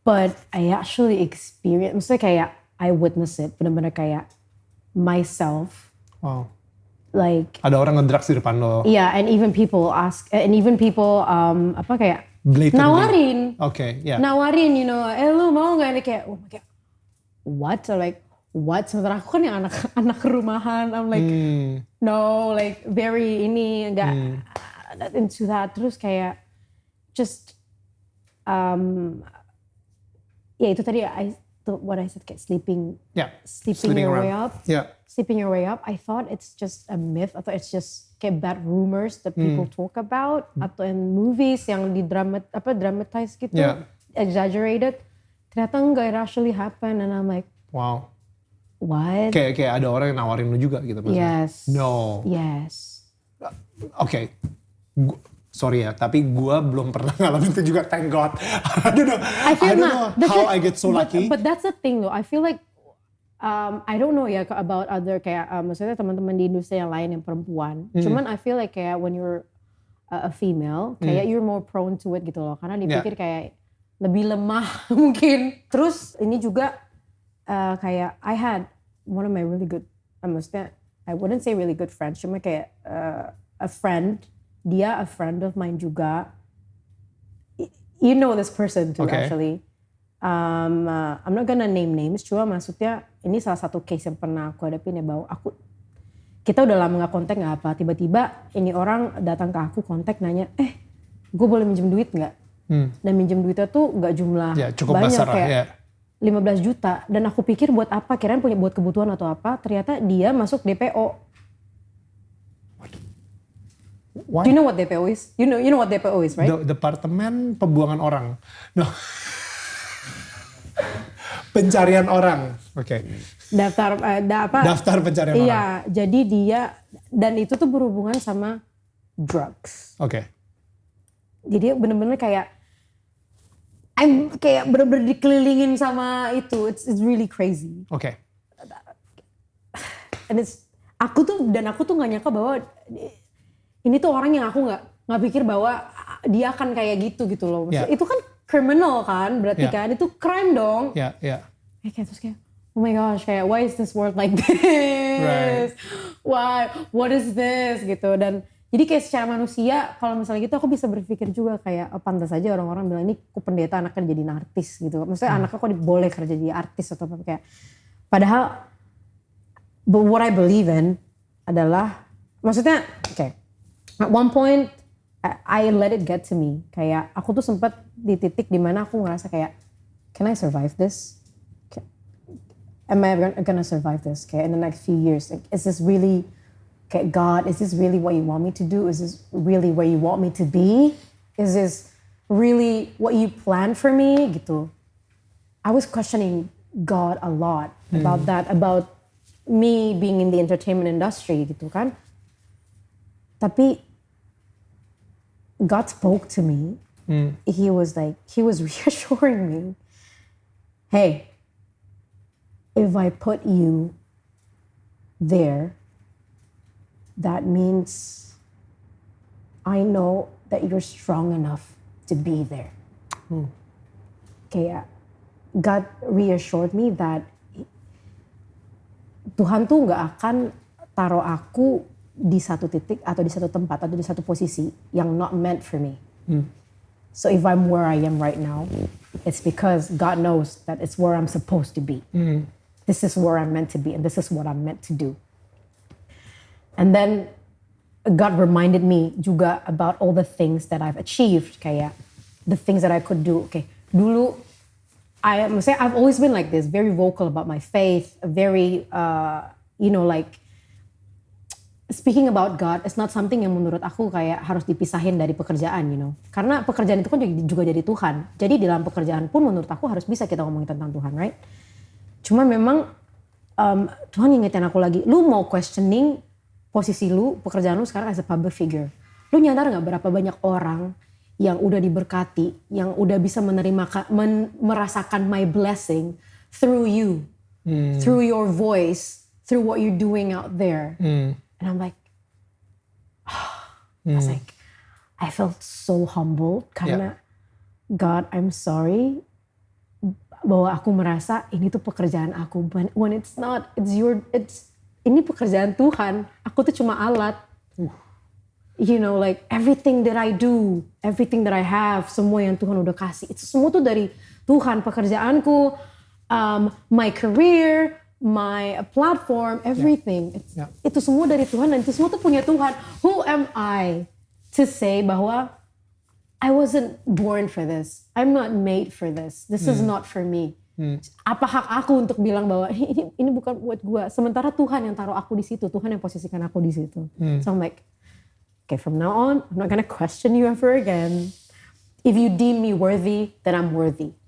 But I actually experienced, maksudnya kayak I witness it, benar-benar kayak myself. Wow. Like ada orang ngedrugs di depan lo. Yeah, and even people apa kayak blatantly nawarin. Okay, yeah. Nawarin, you know, lu mau nggak? Ini kayak, oh my god, what? Or like, what? Sementara aku kan yang anak rumahan, I'm like, no, like very ini nggak not into that. Terus kayak just ya itu tadi what I said, kayak sleeping your way up. Yeah. Sleeping your way up. I thought it's just a myth. I thought it's just kayak bad rumors that people talk about atau in movies yang dramatize gitu, exaggerated. Ternyata enggak, it actually happened, and I'm like, wow. What? Kayak ada orang yang nawarin lu juga gitu maksudnya. Yes. No. Yes. Okay. Sorry ya, tapi gue belum pernah ngalamin itu juga, thank God. I don't know how I get so lucky. But that's the thing though, I feel like, I don't know ya about other kayak, maksudnya teman-teman di industri yang lain yang perempuan. Cuman I feel like kayak when you're a female, kayak you're more prone to it gitu loh. Karena dipikir kayak lebih lemah mungkin. Terus ini juga kayak I had one of my really good, maksudnya I wouldn't say really good friends, cuma kayak a friend. Dia a friend of mine juga. You know this person too actually. I'm not gonna name names, cuma maksudnya ini salah satu case yang pernah aku hadapin ya, bahwa kita udah lama gak kontak gak apa, tiba-tiba ini orang datang ke aku kontak nanya, gue boleh minjem duit gak? Dan minjem duitnya tuh gak jumlah cukup banyak, besar kayak 15 juta. Dan aku pikir buat apa, kirain punya buat kebutuhan atau apa, ternyata dia masuk DPO. What? Do you know what DPO is? You know what DPO is, right? Departemen Pembuangan Orang. No. Pencarian orang. Oke. Daftar pencarian orang. Iya, jadi dia, dan itu tuh berhubungan sama drugs. Oke. Jadi bener-bener kayak kayak bener-bener dikelilingin sama itu. It's really crazy. Oke. And aku tuh gak nyangka bahwa ini tuh orang yang aku nggak pikir bahwa dia akan kayak gitu loh. Itu kan criminal kan, berarti kan itu crime dong. Iya. Kayak terus kayak, oh my gosh, kayak why is this world like this? Right. Why? What is this? Gitu. Dan jadi kayak secara manusia, kalau misalnya gitu aku bisa berpikir juga kayak, pantas aja orang-orang bilang ini kok pendeta anaknya jadi artis gitu. Maksudnya anaknya kok boleh kerja jadi artis atau apa kayak. Padahal, but what I believe in adalah, maksudnya, at one point, I let it get to me. Kayak aku tuh sempat di titik dimana aku ngerasa kayak, can I survive this? Am I gonna survive this? Kayak in the next few years, like, is this really, kayak God, is this really what you want me to do? Is this really where you want me to be? Is this really what you planned for me? Gitu. I was questioning God a lot about that, about me being in the entertainment industry gitu kan. Tapi God spoke to me. He was reassuring me. Hey, if I put you there, that means I know that you're strong enough to be there. Kayak God reassured me that Tuhan tuh gak akan taruh aku di satu titik atau di satu tempat atau di satu posisi yang not meant for me. So if I'm where I am right now, it's because God knows that it's where I'm supposed to be. This is where I'm meant to be and this is what I'm meant to do. And then God reminded me juga about all the things that I've achieved, kayak the things that I could do. Okay, dulu I've always been like this, very vocal about my faith, very like speaking about God is not something yang menurut aku kayak harus dipisahin dari pekerjaan, Karena pekerjaan itu kan juga jadi Tuhan. Jadi di dalam pekerjaan pun menurut aku harus bisa kita ngomongin tentang Tuhan, right? Cuma memang Tuhan ingetin aku lagi, lu mau questioning posisi lu, pekerjaan lu sekarang as a public figure. Lu nyadar gak berapa banyak orang yang udah diberkati, yang udah bisa merasakan my blessing through you, through your voice, through what you're doing out there. And I'm like, I felt so humbled karena God, I'm sorry bahwa aku merasa ini tuh pekerjaan aku, when it's not, ini pekerjaan Tuhan, aku tuh cuma alat. Like everything that I do, everything that I have, semua yang Tuhan udah kasih, itu semua tuh dari Tuhan. Pekerjaanku, my career, my platform, everything. Itu semua dari Tuhan dan itu semua tuh punya Tuhan. Who am I to say bahwa I wasn't born for this. I'm not made for this. This is not for me. Apa hak aku untuk bilang bahwa ini bukan buat gue. Sementara Tuhan yang taruh aku di situ. Tuhan yang posisikan aku di situ. So I'm like, okay, from now on, I'm not gonna question you ever again. If you deem me worthy, then I'm worthy.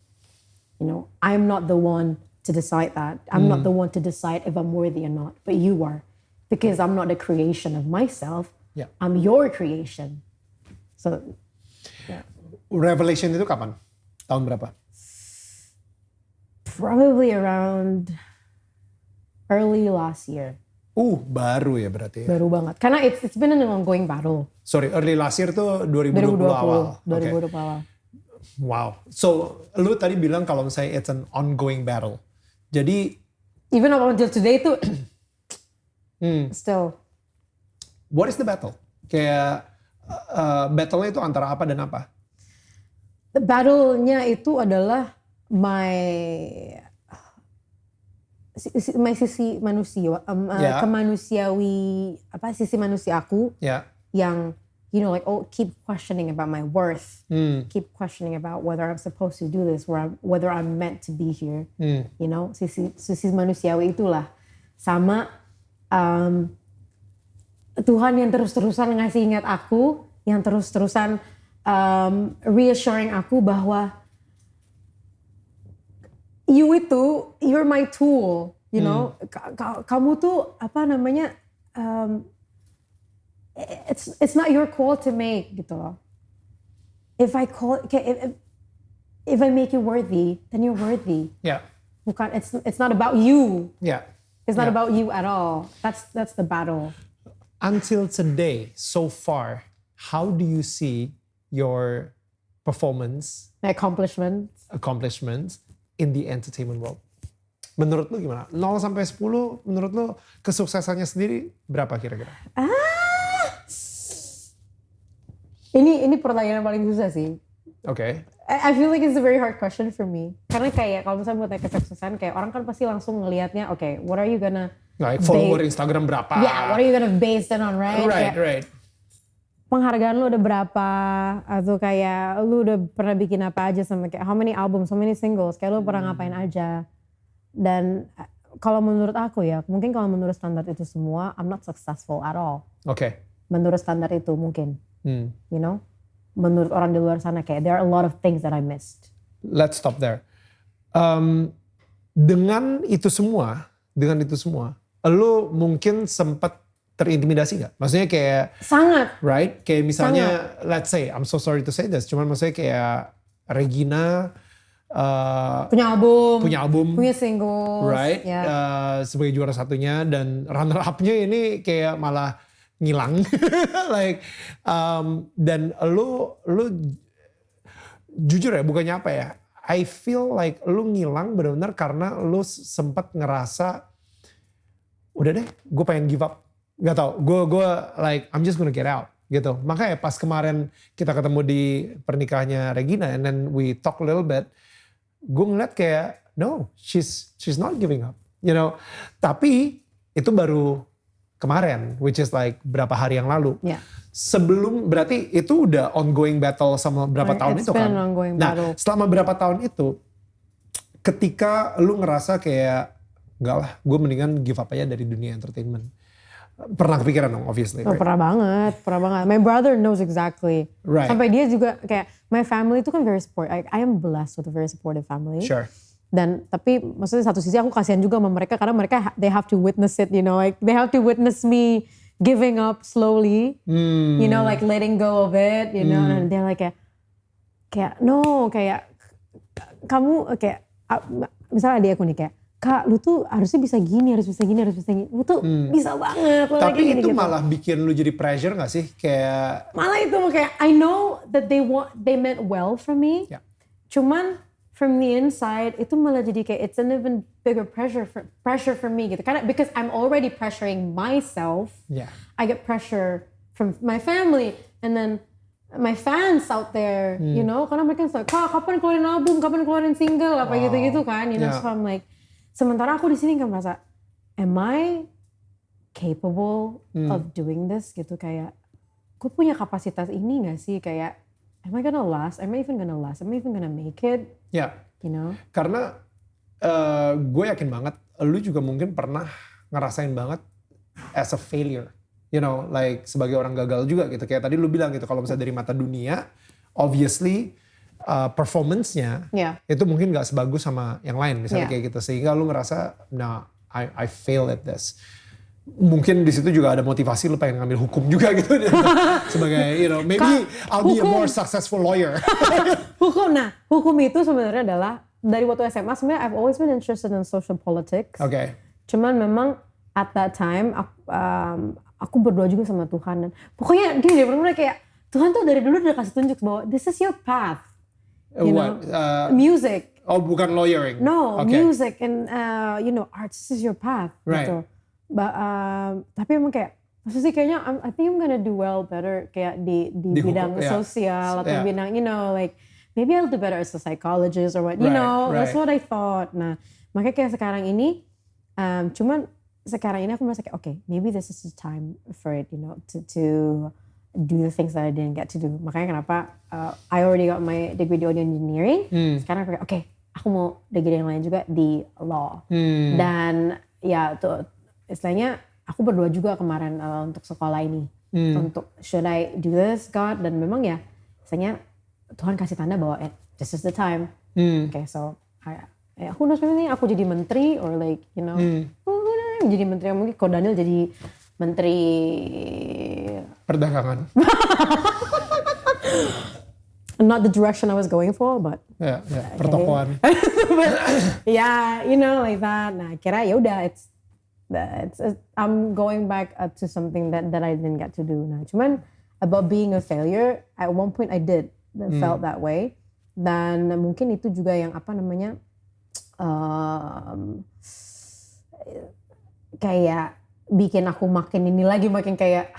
I'm not the one to decide that. I'm not the one to decide if I'm worthy or not, but you are. Because I'm not the creation of myself. I'm your creation. So, Revelation itu kapan? Tahun berapa? Probably around early last year. Baru ya berarti ya? Baru banget. Karena it's been an ongoing battle. Sorry, early last year tuh 2020 awal. 2020 awal. Wow. So, lu tadi bilang kalau misalnya it's an ongoing battle. Jadi even up until today tuh still. What is the battle? Kayak battle-nya itu antara apa dan apa? The battle-nya itu adalah my sisi manusia, kemanusiawi, sisi manusia aku yang keep questioning about my worth, keep questioning about whether I'm supposed to do this, whether I'm meant to be here, sisi manusiawi itulah. Sama Tuhan yang terus-terusan ngasih ingat aku, yang terus-terusan reassuring aku bahwa you're my tool, kamu tuh it's not your call to make gitu loh. If I make you worthy, then you're worthy. Bukan, it's not about you. It's not about you at all. That's the battle. Until today, so far, how do you see your performance, accomplishments in the entertainment world? Menurut lu gimana? 0 sampai 10, menurut lu kesuksesannya sendiri berapa kira-kira? Ini pertanyaan yang paling susah sih. Okay. I feel like it's a very hard question for me. Karena kayak kalau misalnya buat kesuksesan, kayak orang kan pasti langsung ngelihatnya, okay, what are you gonna follower Instagram berapa? Yeah, what are you gonna base it on, right? Right. Penghargaan lu udah berapa? Atau kayak lu udah pernah bikin apa aja sama kayak how many albums, how many singles, kayak lu pernah ngapain aja. Dan kalau menurut aku ya, mungkin kalau menurut standar itu semua, I'm not successful at all. Okay. Menurut standar itu mungkin. Menurut orang di luar sana kayak there are a lot of things that I missed. Let's stop there. Dengan itu semua, lu mungkin sempat terintimidasi gak? Maksudnya kayak, Sangat. right? Kayak misalnya, let's say, I'm so sorry to say this, cuman maksudnya kayak Regina Punya album, punya single, right? Sebagai juara satunya dan runner up-nya ini kayak malah ngilang, like, dan lu jujur ya, bukannya apa ya? I feel like lu ngilang benar-benar karena lu sempat ngerasa udah deh, gue pengen give up. Gak tau, gue like I'm just gonna get out gitu. Makanya pas kemarin kita ketemu di pernikahannya Regina and then we talk a little bit, gue ngeliat kayak no, she's not giving up, you know. Tapi itu baru kemarin, which is like berapa hari yang lalu. Yeah. Sebelum, berarti itu udah ongoing battle sama berapa tahun itu kan. Nah, selama berapa tahun itu, ketika lu ngerasa kayak, enggak lah, gue mendingan give up aja dari dunia entertainment. Pernah kepikiran dong, obviously. Oh, right? Pernah banget. My brother knows exactly. Right. Sampai dia juga kayak, my family itu kan very supportive. I am blessed with a very supportive family. Sure. Dan tapi maksudnya satu sisi aku kasihan juga sama mereka karena mereka they have to witness it, you know, like they have to witness me giving up slowly, you know, like letting go of it, you know, and they're like kayak no, kayak kamu kayak misalnya adik aku nih kayak, Kak, lu tuh harusnya bisa gini, harus bisa gini. Lu tuh bisa banget. Tapi itu gitu. malah bikin lu jadi pressure gak sih? Kayak Malah itu kayak I know that they meant well for me. Yeah. Cuman from the inside itu malah jadi kayak it's an even bigger pressure for me gitu. Karena because I'm already pressuring myself. Yeah. I get pressure from my family and then my fans out there, you know, karena mereka like, Kak, kapan keluarin album, kapan keluarin single, apa gitu-gitu kan, you know. So I'm like, sementara aku di sini kan merasa, am I capable of doing this gitu, kayak, gue punya kapasitas ini gak sih, kayak, am I gonna last? Am I even gonna make it? Ya, You know? karena gue yakin banget, lu juga mungkin pernah ngerasain banget as a failure. You know, like sebagai orang gagal juga gitu. Kayak tadi lu bilang gitu, kalau misalnya dari mata dunia, obviously performance-nya itu mungkin gak sebagus sama yang lain. Misalnya kayak gitu. Sehingga lu ngerasa, nah I fail at this. Mungkin di situ juga ada motivasi lu pengen ngambil hukum juga gitu. Sebagai, you know, maybe I'll be a more successful lawyer. Hukum itu sebenarnya adalah, dari waktu SMA sebenarnya I've always been interested in social politics. Okay. Cuman memang at that time, aku berdoa juga sama Tuhan. Dan pokoknya gini deh, bener-bener kayak Tuhan tuh dari dulu udah kasih tunjuk bahwa this is your path. You know, music. Oh, bukan lawyering. No, music and you know, arts, this is your path. Right. Gitu. Tapi emang kayak, maksudnya kayaknya I think I'm gonna do well better kayak di bidang sosial atau bidang, you know, like maybe I'll do better as a psychologist or what, you know, that's what I thought. Nah, makanya kayak sekarang ini, cuman sekarang ini aku merasa kayak, okay, maybe this is the time for it, you know, to do the things that I didn't get to do. Makanya kenapa I already got my degree di audio engineering. Sekarang aku kayak, okay, aku mau degree yang lain juga di law. Dan ya tuh istilahnya aku berdoa juga kemarin untuk sekolah ini. Untuk should I do this, God? Dan memang ya, misalnya Tuhan kasih tanda bahwa this is the time. Okay, so who knows, maybe aku jadi menteri or like, you know, jadi menteri, mungkin kalau Daniel jadi menteri perdagangan. Not the direction I was going for, but pertokoan. Yeah, you know, like that. Nah, kira ya udah, it's I'm going back to something that I didn't get to do. Nah, cuman about being a failure, at one point I did felt that way. Dan mungkin itu juga yang apa namanya, kayak bikin aku makin ini lagi, makin kayak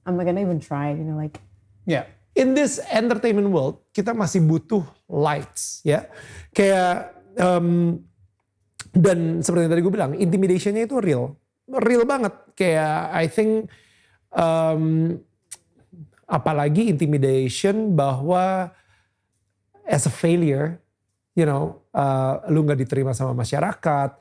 I'm not gonna even try, you know, like. Yeah, in this entertainment world kita masih butuh lights, ya. Kayak dan seperti yang tadi gue bilang, intimidation-nya itu real banget. Kayak I think apalagi intimidation bahwa as a failure, you know, lu nggak diterima sama masyarakat.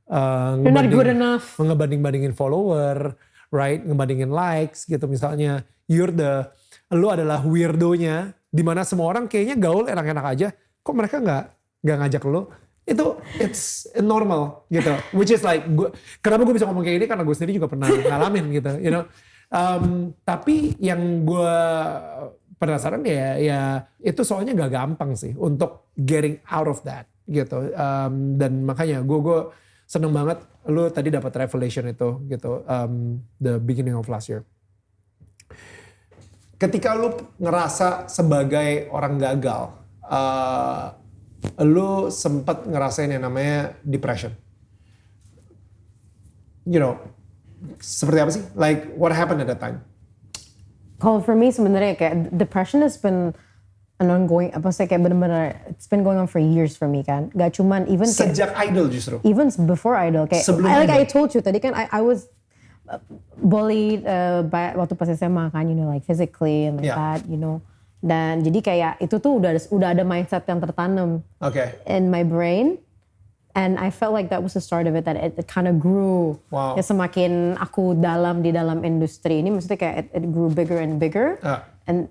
You're not good enough. Ngebanding-bandingin follower, right? Ngebandingin likes gitu misalnya. Lu adalah weirdo-nya, dimana semua orang kayaknya gaul enak-enak aja. Kok mereka nggak ngajak lu? Itu it's normal gitu. Which is like, kenapa gue bisa ngomong kayak gini karena gue sendiri juga pernah ngalamin gitu, you know. Tapi yang gue penasaran ya itu soalnya gak gampang sih untuk getting out of that gitu. Dan makanya gue seneng banget lu tadi dapat revelation itu gitu, the beginning of last year. Ketika lu ngerasa sebagai orang gagal, lu sempat ngerasain yang namanya depression. You know, seperti apa sih? Like what happened at that time? Kalau for me sebenarnya kayak depression has been an ongoing, apa sih kayak bener-bener it's been going on for years for me kan. Gak cuman even Sejak Idol justru. even before Idol kayak like I told you tadi kan I was bullied waktu pas SMA kan, you know, like physically and like that, you know. Dan jadi kayak itu tuh udah ada mindset yang tertanam in my brain, and I felt like that was the start of it, that it kind of grew. Wow. Ya semakin aku di dalam industri ini, maksudnya kayak it grew bigger and bigger, and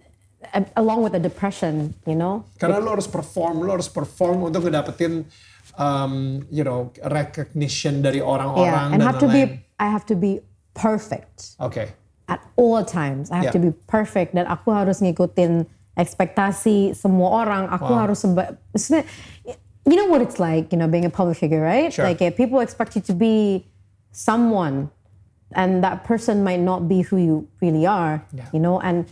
along with the depression, you know. Karena lo harus perform untuk ngedapetin you know, recognition dari orang-orang and dan lain-lain. I have to be perfect. Okay. At all times, I have to be perfect, dan aku harus ngikutin ekspektasi semua orang. Aku harus maksudnya, you know what it's like, you know, being a public figure, right? Sure. Like people expect you to be someone, and that person might not be who you really are, you know. And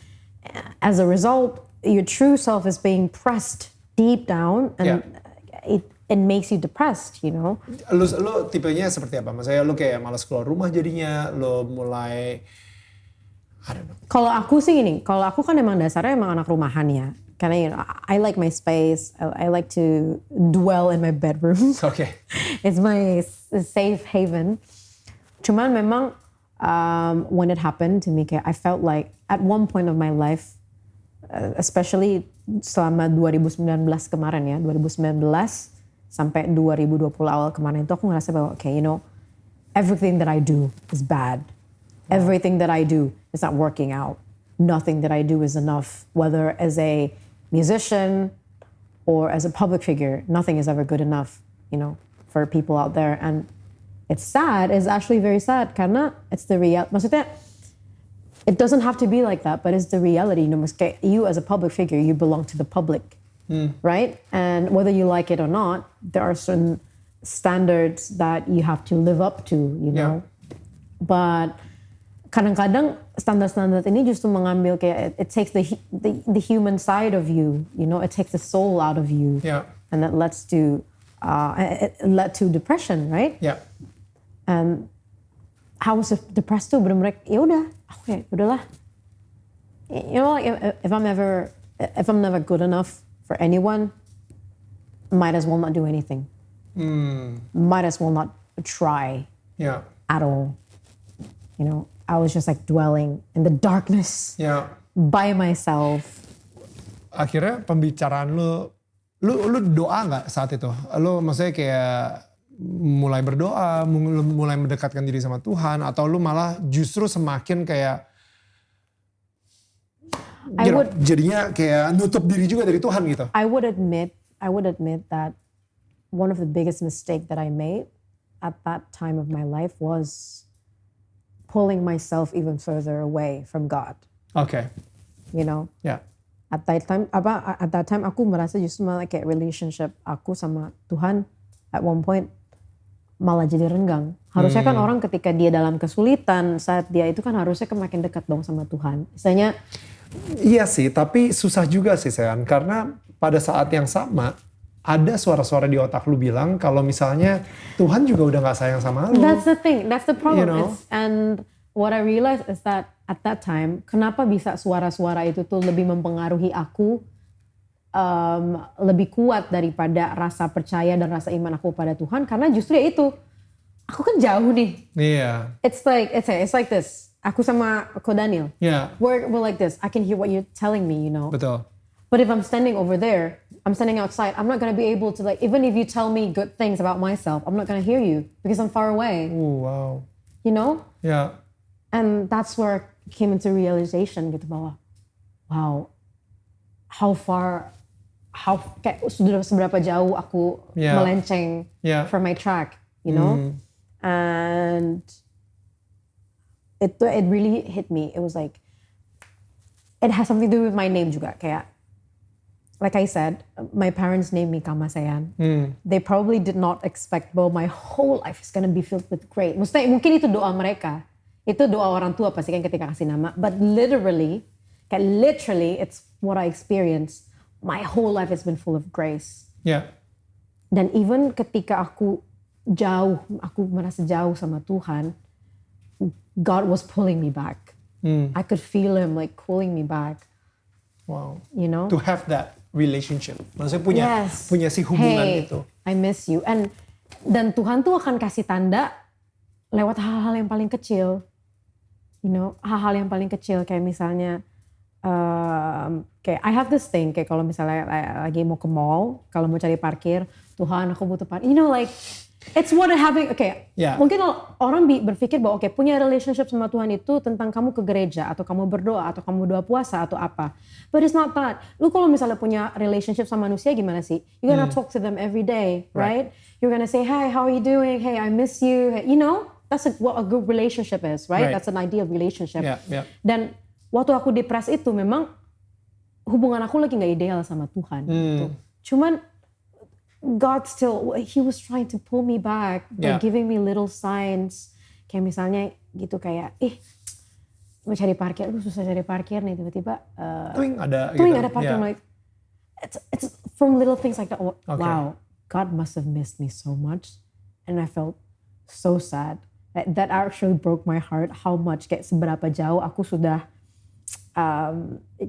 as a result, your true self is being pressed deep down, and it makes you depressed, you know. Lu tipenya seperti apa? Maksudnya lu kayak malas keluar rumah jadinya, lu mulai I don't know. Kalau aku sih gini, kalau aku kan emang dasarnya emang anak rumahan ya. Karena you know, I like my space, I like to dwell in my bedroom. Okay. It's my safe haven. Cuman memang when it happened to me, kayak I felt like at one point of my life, especially selama 2019 kemarin ya, 2019 sampai 2020 awal kemarin itu aku ngerasa bahwa okay, you know, everything that I do is bad. Everything that I do is not working out. Nothing that I do is enough, whether as a musician or as a public figure. Nothing is ever good enough, you know, for people out there. And it's sad. It's actually very sad karena it's the reality. Maksudnya, it doesn't have to be like that, but it's the reality. You know, you as a public figure, you belong to the public, right? And whether you like it or not, there are certain standards that you have to live up to, you know. But kadang-kadang standar-standar ini justru mengambil kayak it takes the human side of you, you know, it takes the soul out of you, and that leads to it led to depression, right? And I was depressed too, bener-bener ya udah, okay, udahlah, you know, like if I'm never good enough for anyone, might as well not do anything, might as well not try at all, you know. I was just like dwelling in the darkness by myself. Akhirnya pembicaraan lu doa nggak saat itu? Lu maksudnya kayak mulai berdoa, mulai mendekatkan diri sama Tuhan, atau lu malah justru semakin kayak jadinya kayak nutup diri juga dari Tuhan gitu? I would admit that one of the biggest mistake that I made at that time of my life was pulling myself even further away from God. Okay. You know. At that time aku merasa justru malah kayak relationship aku sama Tuhan at one point malah jadi renggang. Harusnya kan orang ketika dia dalam kesulitan, saat dia itu kan harusnya kan makin dekat dong sama Tuhan. Misalnya. Iya sih, tapi susah juga sih Sean, karena pada saat yang sama ada suara-suara di otak lu bilang kalau misalnya Tuhan juga udah gak sayang sama lu. That's the thing, that's the problem. You know? And what I realized is that at that time, kenapa bisa suara-suara itu tuh lebih mempengaruhi aku, lebih kuat daripada rasa percaya dan rasa iman aku pada Tuhan, karena justru ya itu, aku kan jauh nih. Iya. It's like this. Aku sama Ko Daniel. We're like this. I can hear what you're telling me, you know. Betul. But if I'm standing over there, I'm standing outside, I'm not going to be able to like, even if you tell me good things about myself, I'm not going to hear you because I'm far away. Oh, wow. You know? Yeah. And that's where I came into realization gitu bahwa, wow, how far kayak sudah seberapa jauh aku melenceng from my track, you know, and it really hit me. It was like it has something to do with my name juga, kayak like I said, my parents named me Kamasean. They probably did not expect, well, my whole life is gonna be filled with great. Maksudnya mungkin itu doa mereka. Itu doa orang tua pasti kan ketika kasih nama. But literally, it's what I experienced. My whole life has been full of grace. Yeah. Dan even ketika aku merasa jauh sama Tuhan, God was pulling me back. I could feel Him like pulling me back. Wow. You know? To have that relationship. Maksudnya punya si hubungan itu. I miss you. Dan Tuhan tuh akan kasih tanda lewat hal-hal yang paling kecil. You know, hal-hal yang paling kecil kayak misalnya kayak I have this thing kayak kalau misalnya lagi mau ke mall, kalau mau cari parkir, Tuhan aku butuh parkir. You know, like it's what having, mungkin orang berpikir bahwa punya relationship sama Tuhan itu tentang kamu ke gereja atau kamu berdoa atau kamu doa puasa atau apa. But it's not that. Lu kalau misalnya punya relationship sama manusia gimana sih? You're gonna talk to them every day, right? You're gonna say, "Hi, how are you doing? Hey, I miss you." Hey, you know, that's what a good relationship is, right? That's an idea of relationship. Dan waktu aku depres itu memang hubungan aku lagi nggak ideal sama Tuhan. Gitu. Cuman God still, He was trying to pull me back by giving me little signs. Kayak misalnya gitu kayak, mau cari parkir, susah cari parkir nih tiba-tiba. Tuing ada parkir, like it's from little things like that. Wow, God must have missed me so much, and I felt so sad. That actually broke my heart. How much kayak seberapa jauh aku sudah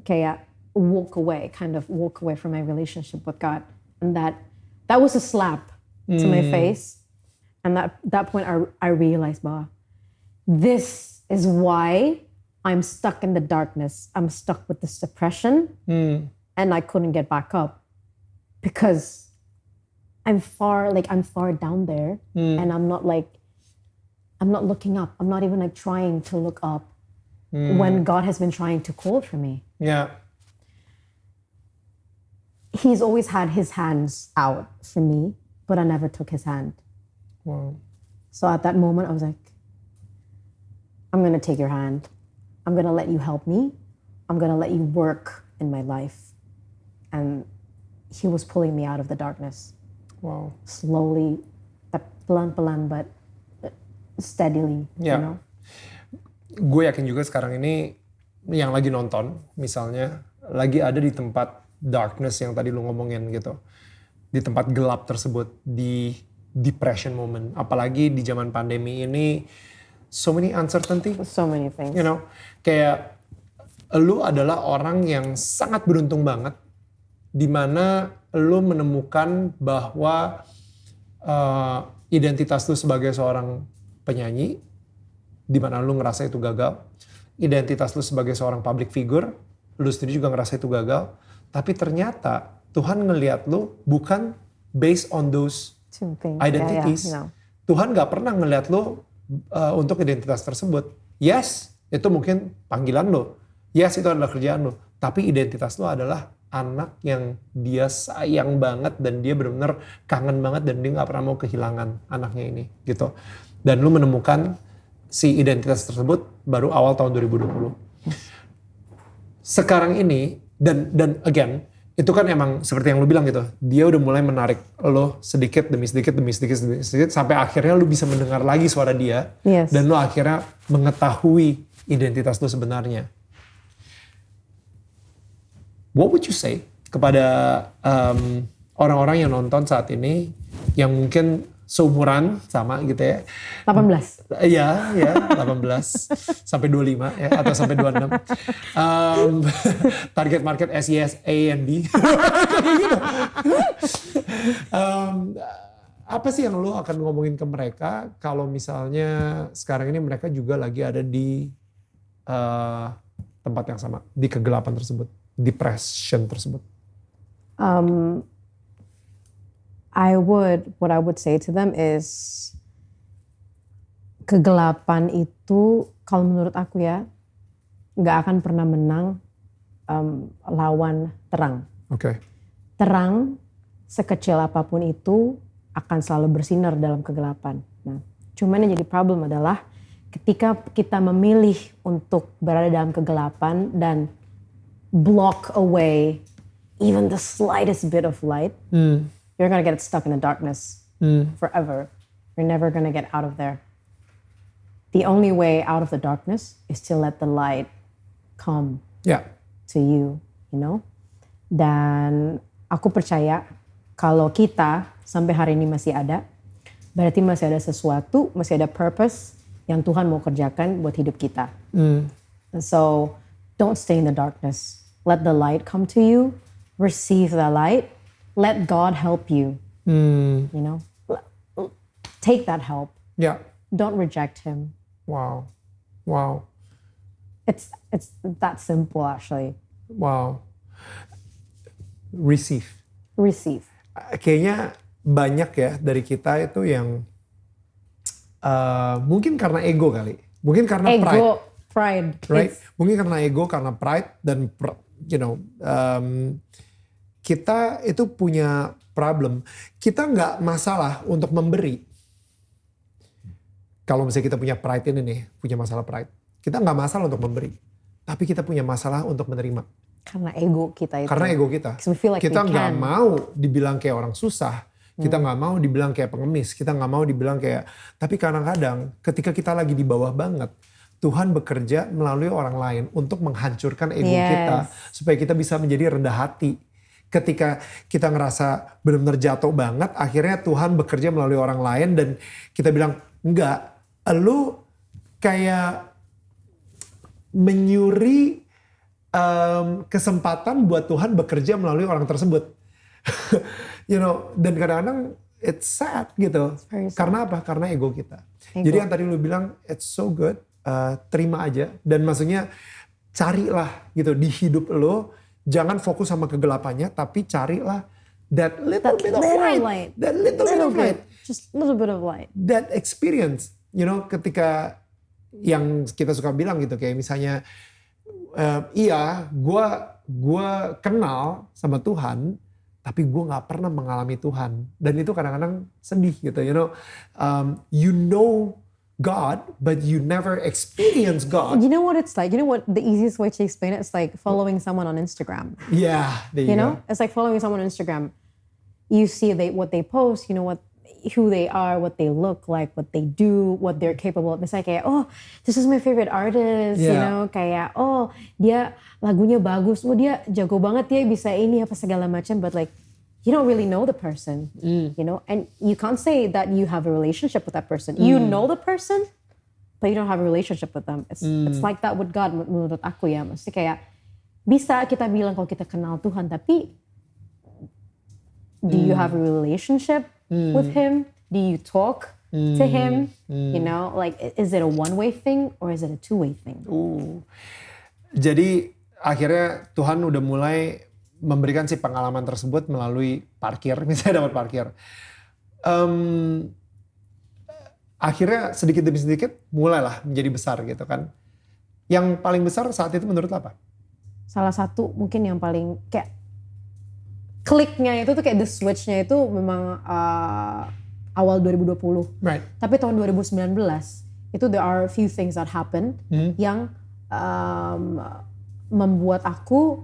kayak walk away from my relationship with God, and that was a slap to my face. And that point I realized, bahwa this is why I'm stuck in the darkness. I'm stuck with this depression, and I couldn't get back up because I'm far down there, and I'm not looking up. I'm not even like trying to look up when God has been trying to call for me. Yeah. He's always had His hands out for me, but I never took His hand. Wow. So at that moment, I was like, I'm going to take your hand. I'm going to let you help me. I'm going to let you work in my life. And He was pulling me out of the darkness. Wow. Slowly, pelan-pelan, but steadily, you know. Gue yakin juga sekarang ini yang lagi nonton, misalnya, lagi ada di tempat darkness yang tadi lu ngomongin gitu. Di tempat gelap tersebut, di depression moment. Apalagi di zaman pandemi ini, so many uncertainty. So many things. You know, kayak lu adalah orang yang sangat beruntung banget di mana lu menemukan bahwa identitas lu sebagai seorang penyanyi, di mana lu ngerasa itu gagal. Identitas lu sebagai seorang public figure, lu sendiri juga ngerasa itu gagal. Tapi ternyata Tuhan ngelihat lu bukan based on those identities. Tuhan gak pernah ngelihat lu untuk identitas tersebut. Yes, itu mungkin panggilan lu. Yes, itu adalah kerjaan lu. Tapi identitas lu adalah anak yang dia sayang banget dan dia benar-benar kangen banget dan dia gak pernah mau kehilangan anaknya ini gitu. Dan lu menemukan si identitas tersebut baru awal tahun 2020. Sekarang ini dan again itu kan emang seperti yang lu bilang gitu, dia udah mulai menarik lo sedikit demi sedikit sampai akhirnya lu bisa mendengar lagi suara dia. Dan lu akhirnya mengetahui identitas lu sebenarnya. What would you say kepada orang-orang yang nonton saat ini yang mungkin seumuran sama gitu ya. 18. Iya, 18 sampai 25 ya atau sampai 26. Target market SES A and B. Gitu. Apa sih yang lo akan ngomongin ke mereka kalau misalnya sekarang ini mereka juga lagi ada di tempat yang sama, di kegelapan tersebut, depression tersebut? What I would say to them is, kegelapan itu kalau menurut aku ya, nggak akan pernah menang lawan terang. Oke. terang sekecil apapun itu akan selalu bersinar dalam kegelapan. Nah, cuman yang jadi problem adalah ketika kita memilih untuk berada dalam kegelapan dan block away even the slightest bit of light, you're gonna get stuck in the darkness forever. You're never gonna get out of there. The only way out of the darkness is to let the light come to you, you know? Dan aku percaya kalau kita sampai hari ini masih ada, berarti masih ada sesuatu, masih ada purpose yang Tuhan mau kerjakan buat hidup kita. And so, don't stay in the darkness. Let the light come to you. Receive the light. Let God help you. You know, take that help. Yeah. Don't reject Him. Wow. It's that simple actually. Wow. Receive. Kayaknya banyak ya dari kita itu yang mungkin karena ego kali, mungkin karena pride, right? Mungkin karena ego, karena pride dan kita itu punya problem. Kita nggak masalah untuk memberi. Kalau misalnya kita punya pride ini nih, punya masalah pride, kita nggak masalah untuk memberi, tapi kita punya masalah untuk menerima. Karena ego kita itu. Karena ego kita. Like kita nggak mau dibilang kayak orang susah. Kita nggak mau dibilang kayak pengemis. Kita nggak mau dibilang kayak. Tapi kadang-kadang ketika kita lagi di bawah banget, Tuhan bekerja melalui orang lain untuk menghancurkan ego kita. Supaya kita bisa menjadi rendah hati. Ketika kita ngerasa benar-benar jatuh banget, akhirnya Tuhan bekerja melalui orang lain. Dan kita bilang, enggak, lu kayak menyuri kesempatan buat Tuhan bekerja melalui orang tersebut. You know, dan kadang-kadang it's sad gitu. Karena apa? Karena ego kita. Jadi yang tadi lu bilang it's so good, terima aja. Dan maksudnya carilah gitu di hidup lo, jangan fokus sama kegelapannya, tapi carilah that little bit of light. That little bit of light. Just little bit of light. That experience, you know, ketika yang kita suka bilang gitu, kayak misalnya iya, gue kenal sama Tuhan, tapi gue nggak pernah mengalami Tuhan, dan itu kadang-kadang sedih gitu, you know God, but you never experience God. You know what it's like? You know what the easiest way to explain it? It's like following someone on Instagram. Yeah, there you know, go. It's like following someone on Instagram. You see what they post, you know who they are, what they look like, what they do, what they're capable of. Misalnya kayak, oh, this is my favorite artist, you know, kayak, oh, dia lagunya bagus, oh dia jago banget, dia bisa ini apa segala macam, but like, you don't really know the person, you know, and you can't say that you have a relationship with that person. You know the person, but you don't have a relationship with them. It's like that with God, menurut aku ya. Maksudnya kayak, bisa kita bilang kalau kita kenal Tuhan, tapi do you have a relationship with Him? Do you talk to Him? You know, like, is it a one-way thing or is it a two-way thing? Jadi akhirnya Tuhan udah mulai memberikan si pengalaman tersebut melalui parkir, misalnya dapat parkir. Akhirnya sedikit demi sedikit mulailah menjadi besar gitu kan. Yang paling besar saat itu menurut apa? Salah satu mungkin yang paling kayak kliknya itu tuh kayak the switch-nya itu memang awal 2020. Right. Tapi tahun 2019 itu there are a few things that happen yang membuat aku,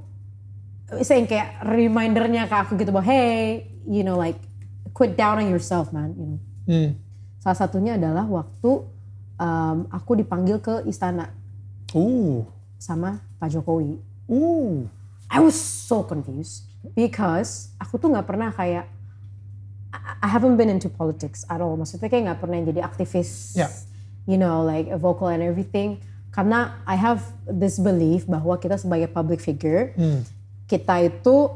saying kayak remindernya ke aku gitu bahwa hey, you know, like quit doubting yourself, man. You know. Salah satunya adalah waktu aku dipanggil ke istana sama Pak Jokowi. I was so confused because aku tuh nggak pernah kayak I haven't been into politics at all. Maksudnya kayak nggak pernah jadi aktivis, you know, like a vocal and everything. Karena I have this belief bahwa kita sebagai public figure, kita itu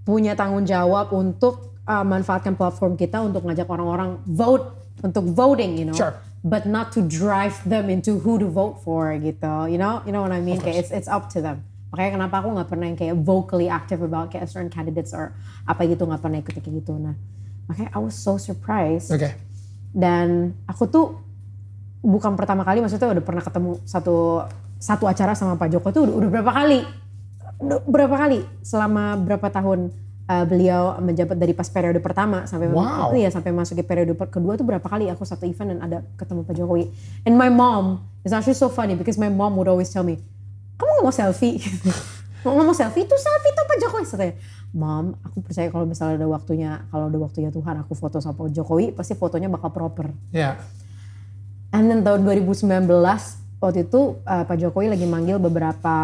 punya tanggung jawab untuk manfaatkan platform kita untuk ngajak orang-orang vote, untuk voting, you know. Sure. But not to drive them into who to vote for gitu, you know what I mean? Kayak it's up to them. Makanya kenapa aku nggak pernah yang kayak vocally active about kayak certain candidates or apa gitu, nggak pernah ikut kayak gitu. Nah, makanya I was so surprised. Okay. Dan aku tuh bukan pertama kali, maksudnya udah pernah ketemu satu acara sama Pak Joko tuh udah berapa kali selama berapa tahun beliau menjabat dari pas periode pertama sampai Wow. sampai masuk ke periode kedua tuh berapa kali aku satu event dan ada ketemu Pak Jokowi. And my mom is actually so funny because my mom would always tell me, kamu nggak mau selfie? Nggak mau selfie tuh Pak Jokowi. Katanya, Mom, aku percaya kalau misalnya ada waktunya Tuhan aku foto sama Pak Jokowi pasti fotonya bakal proper. Ya. And then tahun 2019 waktu itu Pak Jokowi lagi manggil beberapa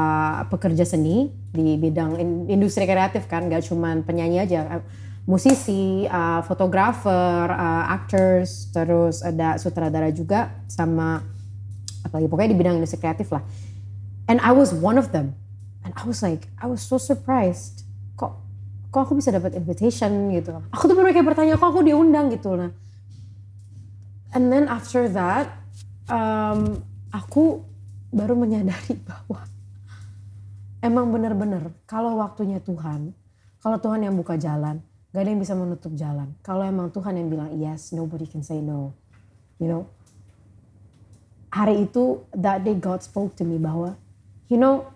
pekerja seni di bidang industri kreatif kan, gak cuman penyanyi aja, musisi, fotografer, actors, terus ada sutradara juga sama apalagi pokoknya di bidang industri kreatif lah. And I was one of them. And I was so surprised. Kok aku bisa dapat invitation gitu. Aku tuh baru kayak bertanya, kok aku diundang gitu lah. And then after that, aku baru menyadari bahwa emang benar-benar kalau waktunya Tuhan, kalau Tuhan yang buka jalan, gak ada yang bisa menutup jalan. Kalau emang Tuhan yang bilang yes, nobody can say no. You know, hari itu, that day God spoke to me bahwa, you know,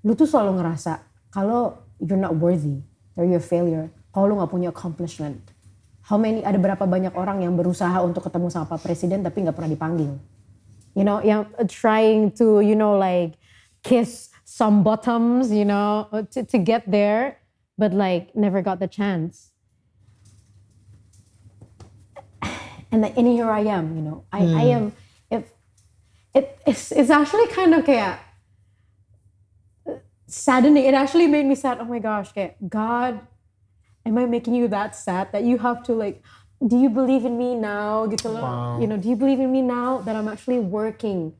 lu tuh selalu ngerasa kalau you're not worthy, or you're a failure, kalau lu gak punya accomplishment. Ada berapa banyak orang yang berusaha untuk ketemu sama Pak Presiden tapi gak pernah dipanggil. You know, yang trying to, you know, like kiss some bottoms, you know, to get there, but like never got the chance. And here I am, you know, I am, it's actually kind of kayak saddening. It actually made me sad. Oh my gosh, kayak, God, am I making you that sad that you have to like, do you believe in me now? Gitu loh. Wow. You know, do you believe in me now that I'm actually working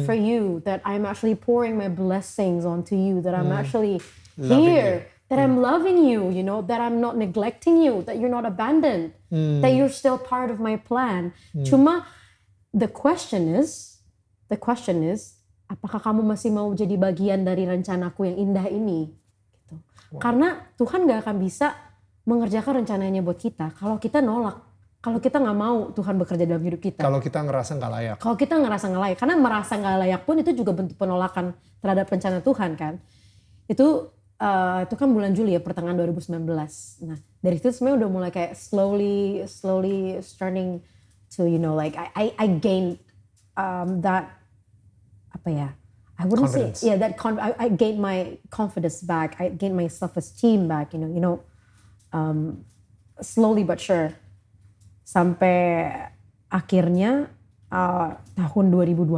for you, that I'm actually pouring my blessings onto you, that I'm actually here, that I'm loving you, you know, that I'm not neglecting you, that you're not abandoned, that you're still part of my plan. Cuma the question is, apakah kamu masih mau jadi bagian dari rencanaku yang indah ini? Gitu. Wow. Karena Tuhan gak akan bisa mengerjakan rencananya buat kita kalau kita nolak, kalau kita nggak mau Tuhan bekerja dalam hidup kita, Kalau kita ngerasa nggak layak. kalau kita ngerasa nggak layak, karena merasa nggak layak pun itu juga bentuk penolakan terhadap rencana Tuhan kan. Itu kan bulan Juli ya, pertengahan 2019. Nah dari situ sebenarnya udah mulai kayak slowly starting to, you know, like I gained that apa ya, I wouldn't Confidence. say I gained my confidence back, I gained my self-esteem back, you know. Slowly but sure sampai akhirnya tahun 2020,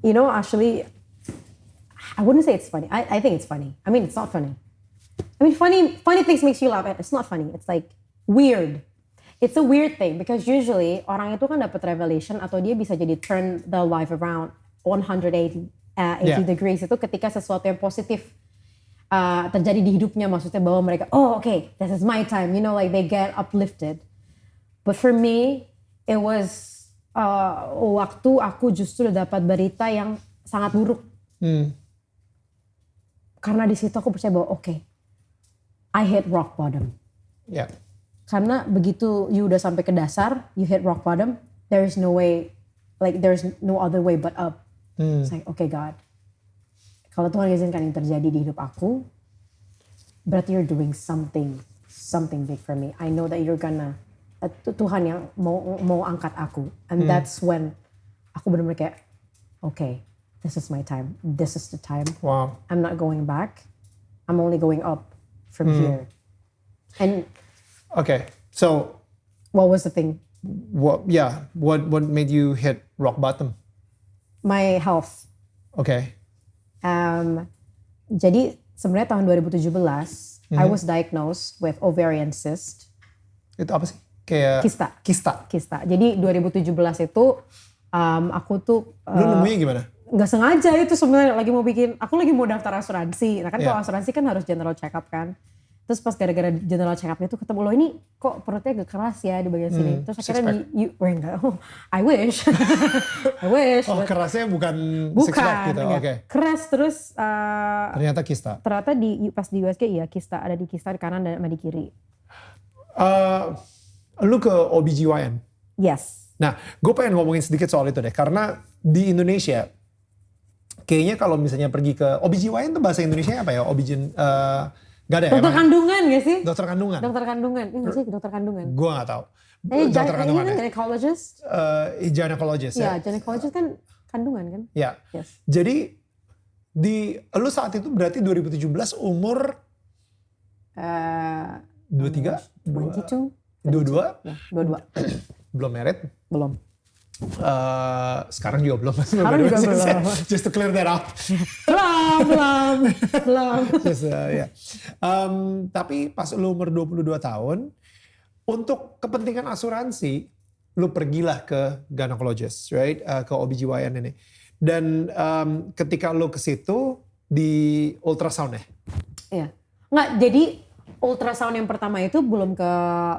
you know, actually I wouldn't say it's funny. I think it's funny. I mean, it's not funny. I mean, funny things makes you laugh. It's not funny. It's like weird. It's a weird thing because usually orang itu kan dapat revelation atau dia bisa jadi turn the life around 180 degrees itu ketika sesuatu yang positif terjadi di hidupnya, maksudnya bahwa mereka, okay, this is my time, you know, like they get uplifted. But for me, it was waktu aku justru dapat berita yang sangat buruk. Karena di situ aku percaya bahwa I hit rock bottom. Ya. Karena begitu you udah sampai ke dasar, you hit rock bottom, there is no way, like there's no other way but up. It's like, okay God, kalau Tuhan izinkan yang terjadi di hidup aku, berarti you're doing something big for me. I know that you're gonna, Tuhan yang mau angkat aku. And that's when aku benar-benar kayak, okay, this is my time. This is the time. Wow. I'm not going back. I'm only going up from here. And Okay, so what was the thing? what made you hit rock bottom? My health. Okay. Jadi sebenarnya tahun 2017 I was diagnosed with ovarian cyst. Itu apa sih? Kayak Kista. Jadi 2017 itu aku tuh Lu nemunya gimana? nggak sengaja itu sebenarnya aku lagi mau daftar asuransi. Nah kan kalau Yeah. asuransi kan harus general check up kan. Terus pas gara-gara general check up itu ketemu, loh ini kok perutnya agak keras ya di bagian sini. Terus akhirnya I wish. I wish. Oh, kerasnya bukan six Bukan. pack gitu. Ya. Oke. Keras terus Ternyata kista. ternyata pas di USG iya kista, ada di kista di kanan dan sama di kiri. Lu ke OBGYN. Yes. Nah, gue pengen ngomongin sedikit soal itu deh. Karena di Indonesia, kayaknya kalau misalnya pergi ke OBGYN tuh bahasa Indonesia apa ya? Gak ada ya? Dokter kandungan gak sih? Dokter kandungan? Dokter kandungan, ini gak sih dokter kandungan? Gue gak tahu. Dokter kandungan ya? Gynecologist? Gynecologist ya? Iya, gynecologist kan kandungan kan? Ya. Yes. Jadi lu saat itu berarti 2017 umur 23? 22? 22? Ya, 22. Belum married? Belum. Sekarang juga belum. Sekarang juga belum. Just to clear that out. Belum. Just, yeah. Tapi pas lu umur 22 tahun, untuk kepentingan asuransi, lu pergilah ke gynecologist, right? Ke OBGYN ini. Dan ketika lu ke situ, di ultrasound ya? Iya. Nggak, jadi ultrasound yang pertama itu belum ke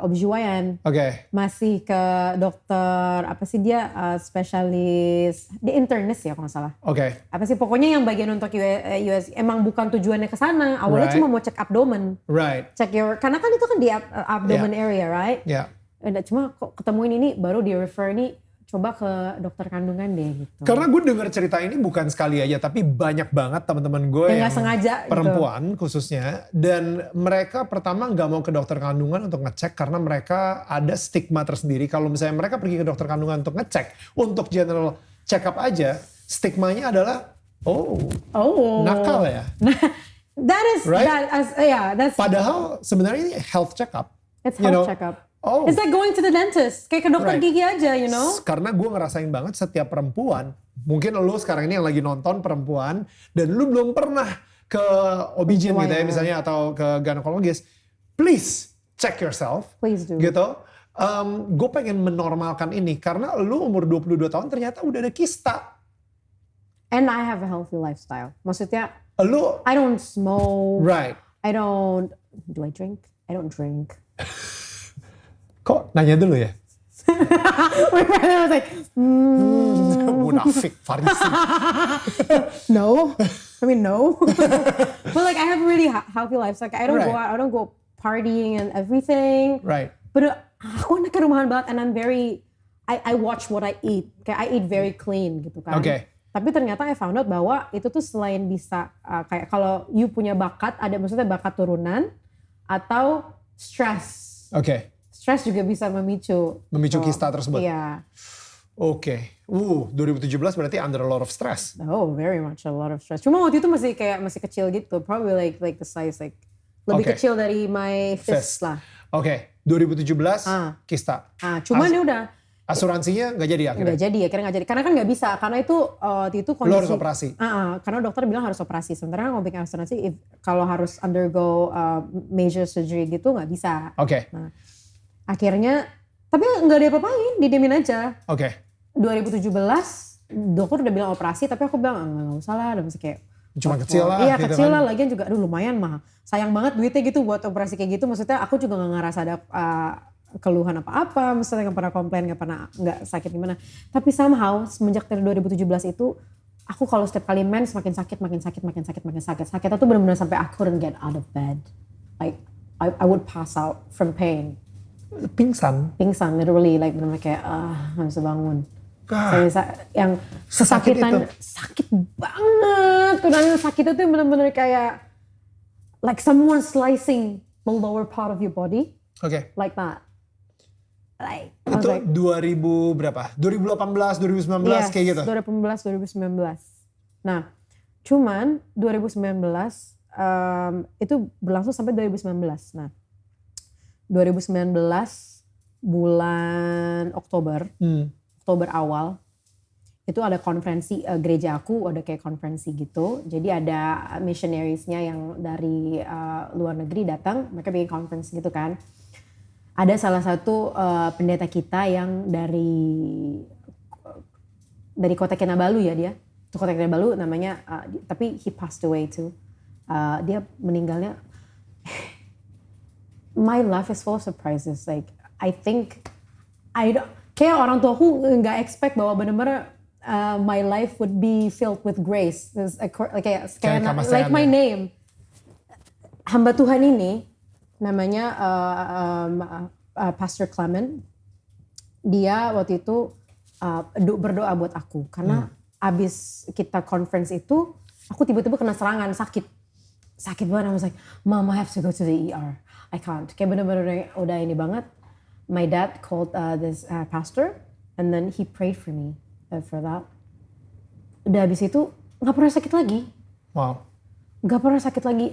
OBGYN. Oke. Masih ke dokter, apa sih dia, spesialis, dia internist ya kalau nggak salah. Oke. Apa sih, pokoknya yang bagian untuk US, emang bukan tujuannya ke sana. Awalnya Right. cuma mau cek abdomen. Right. Cek karena kan itu kan di abdomen area, right? Ya. Cuma kok ketemuin ini, baru di refer nih, coba ke dokter kandungan deh gitu. Karena gue denger cerita ini bukan sekali aja, tapi banyak banget teman-teman gue yang nggak sengaja gitu. perempuan khususnya. Dan mereka pertama nggak mau ke dokter kandungan untuk ngecek karena mereka ada stigma tersendiri. Kalau misalnya mereka pergi ke dokter kandungan untuk ngecek, untuk general check up aja, stigmanya adalah, nakal ya. That is, Right? that's Padahal sebenarnya ini health check up. it's you health know. checkup. Oh. It's like going to the dentist, kayak ke dokter Right. gigi aja, you know. Karena gue ngerasain banget setiap perempuan, mungkin lu sekarang ini yang lagi nonton perempuan, dan lu belum pernah ke OB-GYN gitu ya misalnya, atau ke gynecologist, please check yourself. Please do. Gitu. Gue pengen menormalkan ini, karena lu umur 22 tahun ternyata udah ada kista. And I have a healthy lifestyle. Maksudnya, Lu, I don't smoke. right. Do I drink? I don't drink. Kok nanya dulu ya? My friend was like, Munafik, Farisi. no. I mean, no. But like, I have a really healthy life. Like, I don't go Right. out, I don't go partying and everything. Right. But aku anaknya rumahan banget, and I'm very, I watch what I eat. Kayak I eat very clean gitu kan. Okay. Tapi ternyata I found out bahwa itu tuh selain bisa, kayak kalau you punya bakat, ada maksudnya bakat turunan, atau stress. Oke. Stress juga bisa memicu. Kista tersebut. Iya. Oke. 2017 berarti under a lot of stress. Oh, very much a lot of stress. Cuma waktu itu masih kecil gitu. Probably like the size like lebih Okay. kecil dari my fist lah. Oke. 2017 kista. Cuman ya udah Asuransinya nggak jadi akhirnya? akhirnya nggak jadi. Karena kan nggak bisa. Karena itu waktu itu kondisi. Lo harus operasi? Karena dokter bilang harus operasi. Sementara kan ngomongin asuransi, kalau harus undergo major surgery gitu nggak bisa. Oke. Nah, akhirnya, tapi nggak diapa-apain, didiemin aja. Oke. 2017 dokter udah bilang operasi, tapi aku bilang nggak usah lah, udah masih kayak Cuma kecil lah. Iya gitu kecil kan. lah, lagian juga aduh lumayan mah. Sayang banget duitnya gitu buat operasi kayak gitu. Maksudnya aku juga gak ngerasa ada keluhan apa-apa. Maksudnya gak pernah komplain, gak sakit gimana. Tapi somehow semenjak dari 2017 itu, aku kalau setiap kali mens makin sakit. Sakitnya tuh benar-benar sampai I couldn't get out of bed. Like I would pass out from pain. Pingsan. Pingsan literally, like benar-benar kayak gak bisa bangun. Yang Sesakit kesakitan sakit banget. Karena sakit itu benar-benar kayak like someone slicing the lower part of your body. Oke. Like that. Like, I was Itu like, 2000 berapa? 2018, 2019 yes, kayak gitu? 2018, 2019. Nah, cuman 2019 itu berlangsung sampai 2019. Nah, 2019 bulan Oktober awal itu ada konferensi gereja aku, ada kayak konferensi gitu. Jadi ada missionaries-nya yang dari luar negeri datang, mereka bikin konferensi gitu kan. Ada salah satu pendeta kita yang dari Kota Kinabalu ya dia. Itu Kota Kinabalu namanya, tapi he passed away too. Dia meninggalnya. My life is full of surprises. Like I think kayak orang tuaku nggak expect bahwa benar-benar my life would be filled with grace. Like my name. Hamba Tuhan ini namanya Pastor Clement. Dia waktu itu berdoa buat aku karena abis kita conference itu, aku tiba-tiba kena serangan, sakit banget. I was like, Mom, I have to go to the ER. I can't. Kayak bener-bener udah ini banget. My dad called this pastor, and then he prayed for me for that. Udah abis itu nggak pernah sakit lagi. Wow. Nggak pernah sakit lagi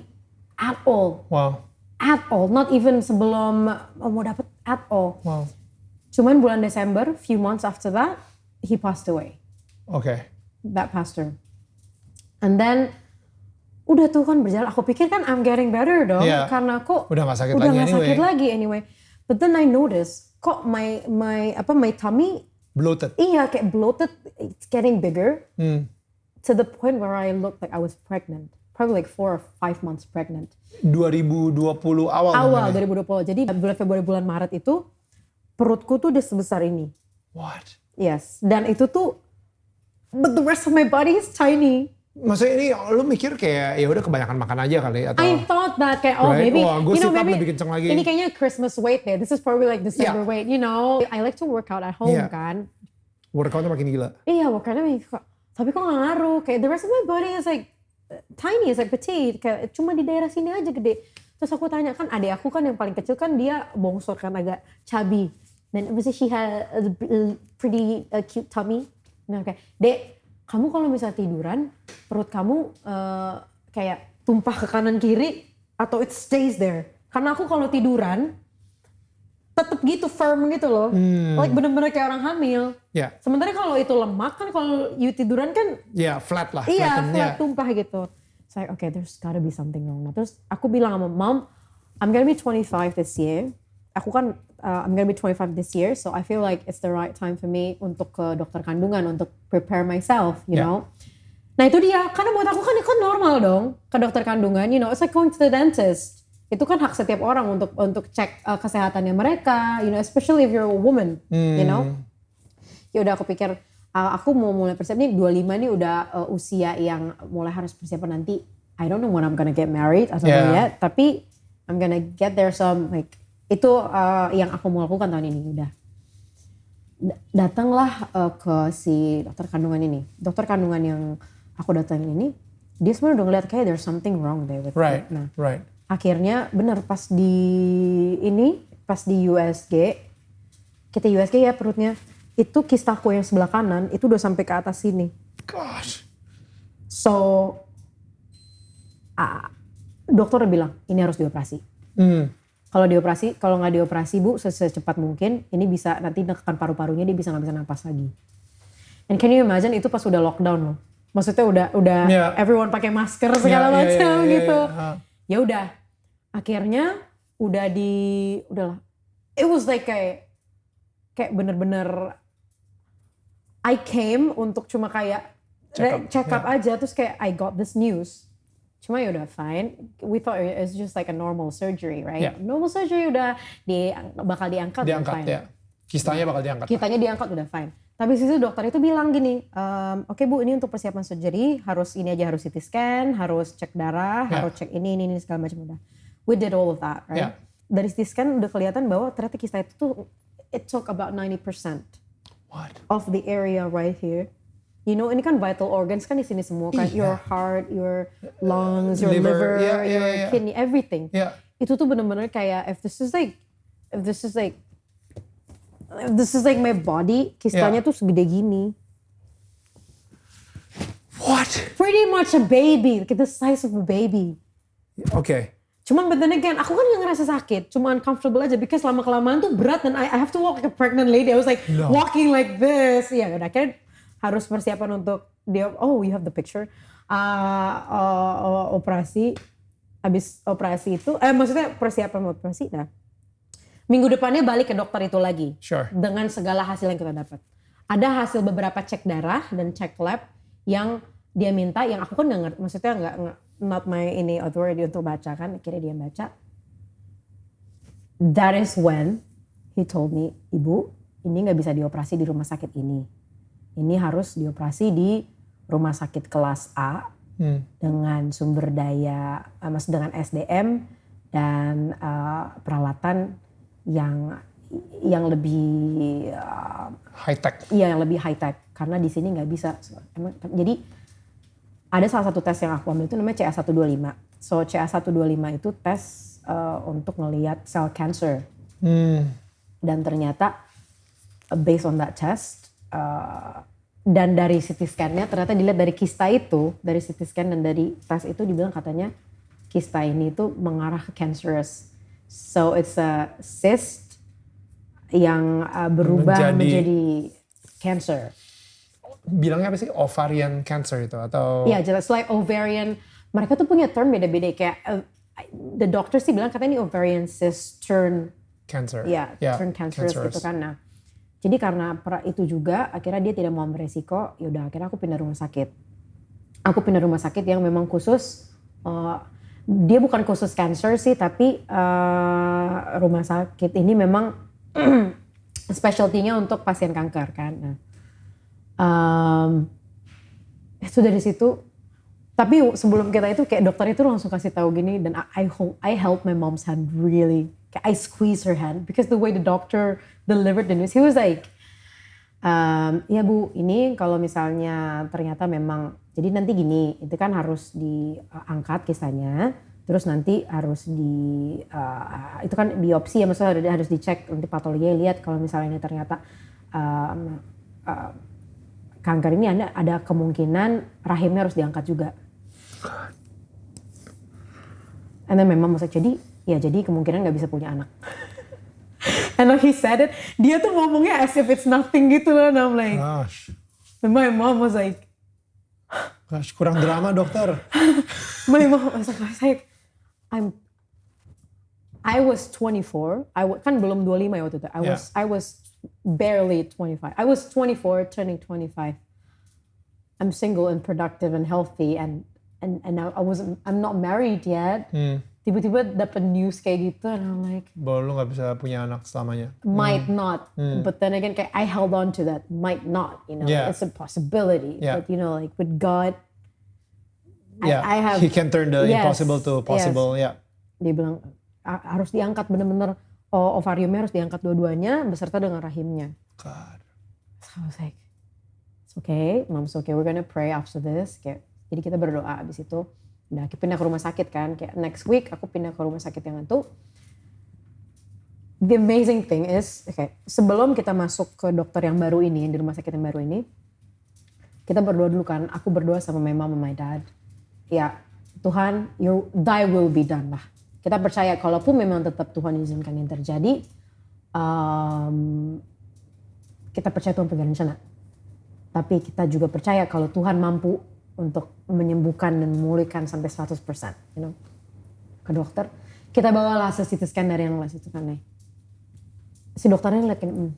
at all. Wow. At all. Not even sebelum mau dapet at all. Wow. Cuman bulan Desember, few months after that, he passed away. Okay. That pastor. And then udah tuh kan berjalan. Aku pikir kan I'm getting better dong, Yeah. karena kok Udah gak sakit udah lagi nggak anyway. sakit lagi anyway. But then I noticed kok my tummy Bloated. iya kayak bloated, it's getting bigger to the point where I looked like I was pregnant. Probably like 4 or 5 months pregnant. 2020 awal. Awal namanya. 2020. Jadi bulan Februari bulan Maret itu perutku tuh udah sebesar ini. What? Yes. Dan itu tuh, but the rest of my body is tiny. Maksudnya ini lu mikir kayak ya udah kebanyakan makan aja kali atau I thought that kayak Right? maybe Wah, gua you know sit up maybe lebih kenceng lagi. ini kayaknya Christmas weight deh. This is probably like December weight, you know. I like to work out at home Yeah. kan. workoutnya makin gila? Iya, workoutnya tapi kok gak ngaruh. Kayak the rest of my body is like tiny, is like petite. Kayak cuma di daerah sini aja gede. Terus aku tanya kan adik aku kan yang paling kecil kan dia bongsor kan agak chubby. Dan mesti she had a pretty cute tummy. Nah kayak, Dek, kamu kalau misalnya tiduran, perut kamu kayak tumpah ke kanan kiri atau it stays there. Karena aku kalau tiduran, tetep gitu firm gitu loh. Like bener-bener kayak orang hamil. Ya, Sementara kalau itu lemak kan kalau you tiduran kan ya flat lah. iya flatten, flat ya. tumpah gitu. So like, okay, there's gotta be something wrong. Nah, terus aku bilang sama Mom, I'm gonna be 25 this year. Aku kan I'm gonna be 25 this year, so I feel like it's the right time for me untuk ke dokter kandungan untuk prepare myself, you Yeah. know. Nah itu dia, karena buat aku kan itu kan normal dong ke dokter kandungan, you know, it's like going to the dentist. Itu kan hak setiap orang untuk cek kesehatannya mereka, you know, especially if you're a woman, you know. Ya udah aku pikir aku mau mulai persiapan nih 25 nih udah usia yang mulai harus persiapan nanti. I don't know when I'm gonna get married atau Yeah. yet, tapi I'm gonna get there some like itu yang aku mau lakukan tahun ini udah. Datanglah ke si dokter kandungan ini. Dokter kandungan yang aku datangin ini, dia sebenarnya udah ngeliat kayak there's something wrong there with Right, me. Nah, right. akhirnya benar pas di USG, kita USG ya perutnya, itu kistaku yang sebelah kanan itu udah sampai ke atas sini. Gosh. So dokter bilang ini harus dioperasi. Kalau dioperasi, kalau nggak dioperasi Bu secepat mungkin ini bisa nanti menekan paru-parunya dia bisa nggak bisa napas lagi. And can you imagine itu pas udah lockdown loh. Maksudnya udah Yeah. everyone pakai masker segala macam yeah, gitu. yeah. Ya udah, akhirnya udahlah. It was like kayak bener-bener I came untuk cuma kayak check up aja, terus kayak I got this news. Cuma ya udah fine. We thought it's just like a normal surgery, right? Yeah. Normal surgery udah bakal diangkat, udah Diangkat fine. ya. Kistanya bakal diangkat. Kitanya diangkat udah fine. Tapi situ dokter itu bilang gini, oke Bu ini untuk persiapan surgery harus ini aja, harus CT scan, harus cek darah, Yeah. harus cek ini segala macam udah. We did all of that, right? Yeah. Dari CT scan udah kelihatan bahwa ternyata kista itu tuh it took about 90% What? of the area right here. You know, ini kan vital organs kan di sini semua kan, Iya. your heart, your lungs, your Liver, liver, yeah, yeah, your yeah. kidney, everything. Ya. Itu tuh bener-bener kayak if this is like my body, kistanya Yeah. tuh segede gini. What? Pretty much a baby, like the size of a baby. Oke. Cuman but then again, aku kan gak ngerasa sakit, cuma uncomfortable aja because lama-kelamaan tuh berat dan I have to walk like a pregnant lady. I was like No. walking like this. Ya udah akhirnya harus persiapan untuk dia, oh you have the picture. Operasi, habis operasi itu, maksudnya persiapan mau operasi, nah minggu depannya balik ke dokter itu lagi. Sure. Dengan segala hasil yang kita dapat. Ada hasil beberapa cek darah dan cek lab yang dia minta, yang aku kan nggak ngerti, maksudnya nggak not my ini authority untuk baca kan, akhirnya dia baca. That is when he told me, Ibu, ini nggak bisa dioperasi di rumah sakit ini. Ini harus dioperasi di rumah sakit kelas A dengan sumber daya, maksud dengan SDM dan peralatan yang lebih High tech. iya yang lebih high tech karena di sini nggak bisa. Jadi ada salah satu tes yang aku ambil itu namanya CA125. So CA125 itu tes untuk ngelihat sel cancer. Dan ternyata based on that test dan dari CT scan-nya ternyata dilihat dari kista itu, dari CT scan dan dari tes itu dibilang katanya kista ini itu mengarah ke cancerous. So it's a cyst yang berubah menjadi cancer. Bilangnya apa sih? Ovarian cancer itu atau? Iya, jelas like ovarian. Mereka tuh punya term beda-beda kayak the doctor sih bilang katanya ini ovarian cyst turn Cancer. Turn cancerous gitu kan. Nah, jadi karena itu juga akhirnya dia tidak mau beresiko, yaudah akhirnya aku pindah rumah sakit. Aku pindah rumah sakit yang memang khusus, dia bukan khusus cancer sih, tapi rumah sakit ini memang specialty-nya untuk pasien kanker kan. Nah, itu dari situ, tapi sebelum kita itu kayak dokter itu langsung kasih tahu gini dan I help my mom's hand really. I squeeze her hand because the way the doctor delivered the news, he was like, ya Bu, ini kalau misalnya ternyata memang, jadi nanti gini, itu kan harus diangkat kistanya, terus nanti harus itu kan biopsi ya, maksudnya harus dicek nanti patologi, lihat kalau misalnya ini ternyata kanker ini ada kemungkinan rahimnya harus diangkat juga. And then memang maksudnya jadi kemungkinan gak bisa punya anak. And he said it, dia tuh ngomongnya as if it's nothing gitu loh. And I'm like, Gosh. And my mom was like, Gosh, kurang drama dokter. my mom was like, I was 24, kan belum 25 ya waktu itu. I was barely 25. I was 24 turning 25. I'm single and productive and healthy and I'm not married yet. Tiba-tiba dapet news kayak gitu and I'm like, bahwa lu gak bisa punya anak selamanya. Might not, but then again kayak I held on to that, might not, it's a possibility. But like with God, I have. He can turn the impossible to possible. Yes. Dia bilang harus diangkat bener-bener, ovariumnya harus diangkat dua-duanya beserta dengan rahimnya. God. So I was like, it's okay, Mom's okay, we're gonna pray after this. Kayak, jadi kita berdoa abis itu. Udah aku pindah ke rumah sakit kan, kayak next week aku pindah ke rumah sakit yang itu. The amazing thing is, sebelum kita masuk ke dokter yang baru ini, di rumah sakit yang baru ini, kita berdoa dulu kan, aku berdoa sama my mom and my dad. Ya Tuhan, thy will be done lah. Kita percaya kalaupun memang tetap Tuhan izinkan yang terjadi, kita percaya Tuhan pegang rencana. Tapi kita juga percaya kalau Tuhan mampu untuk menyembuhkan dan memulihkan sampai 100%, ke dokter. Kita bawalah hasil CT scan dari yang itu kan, si dokternya ngeliatin,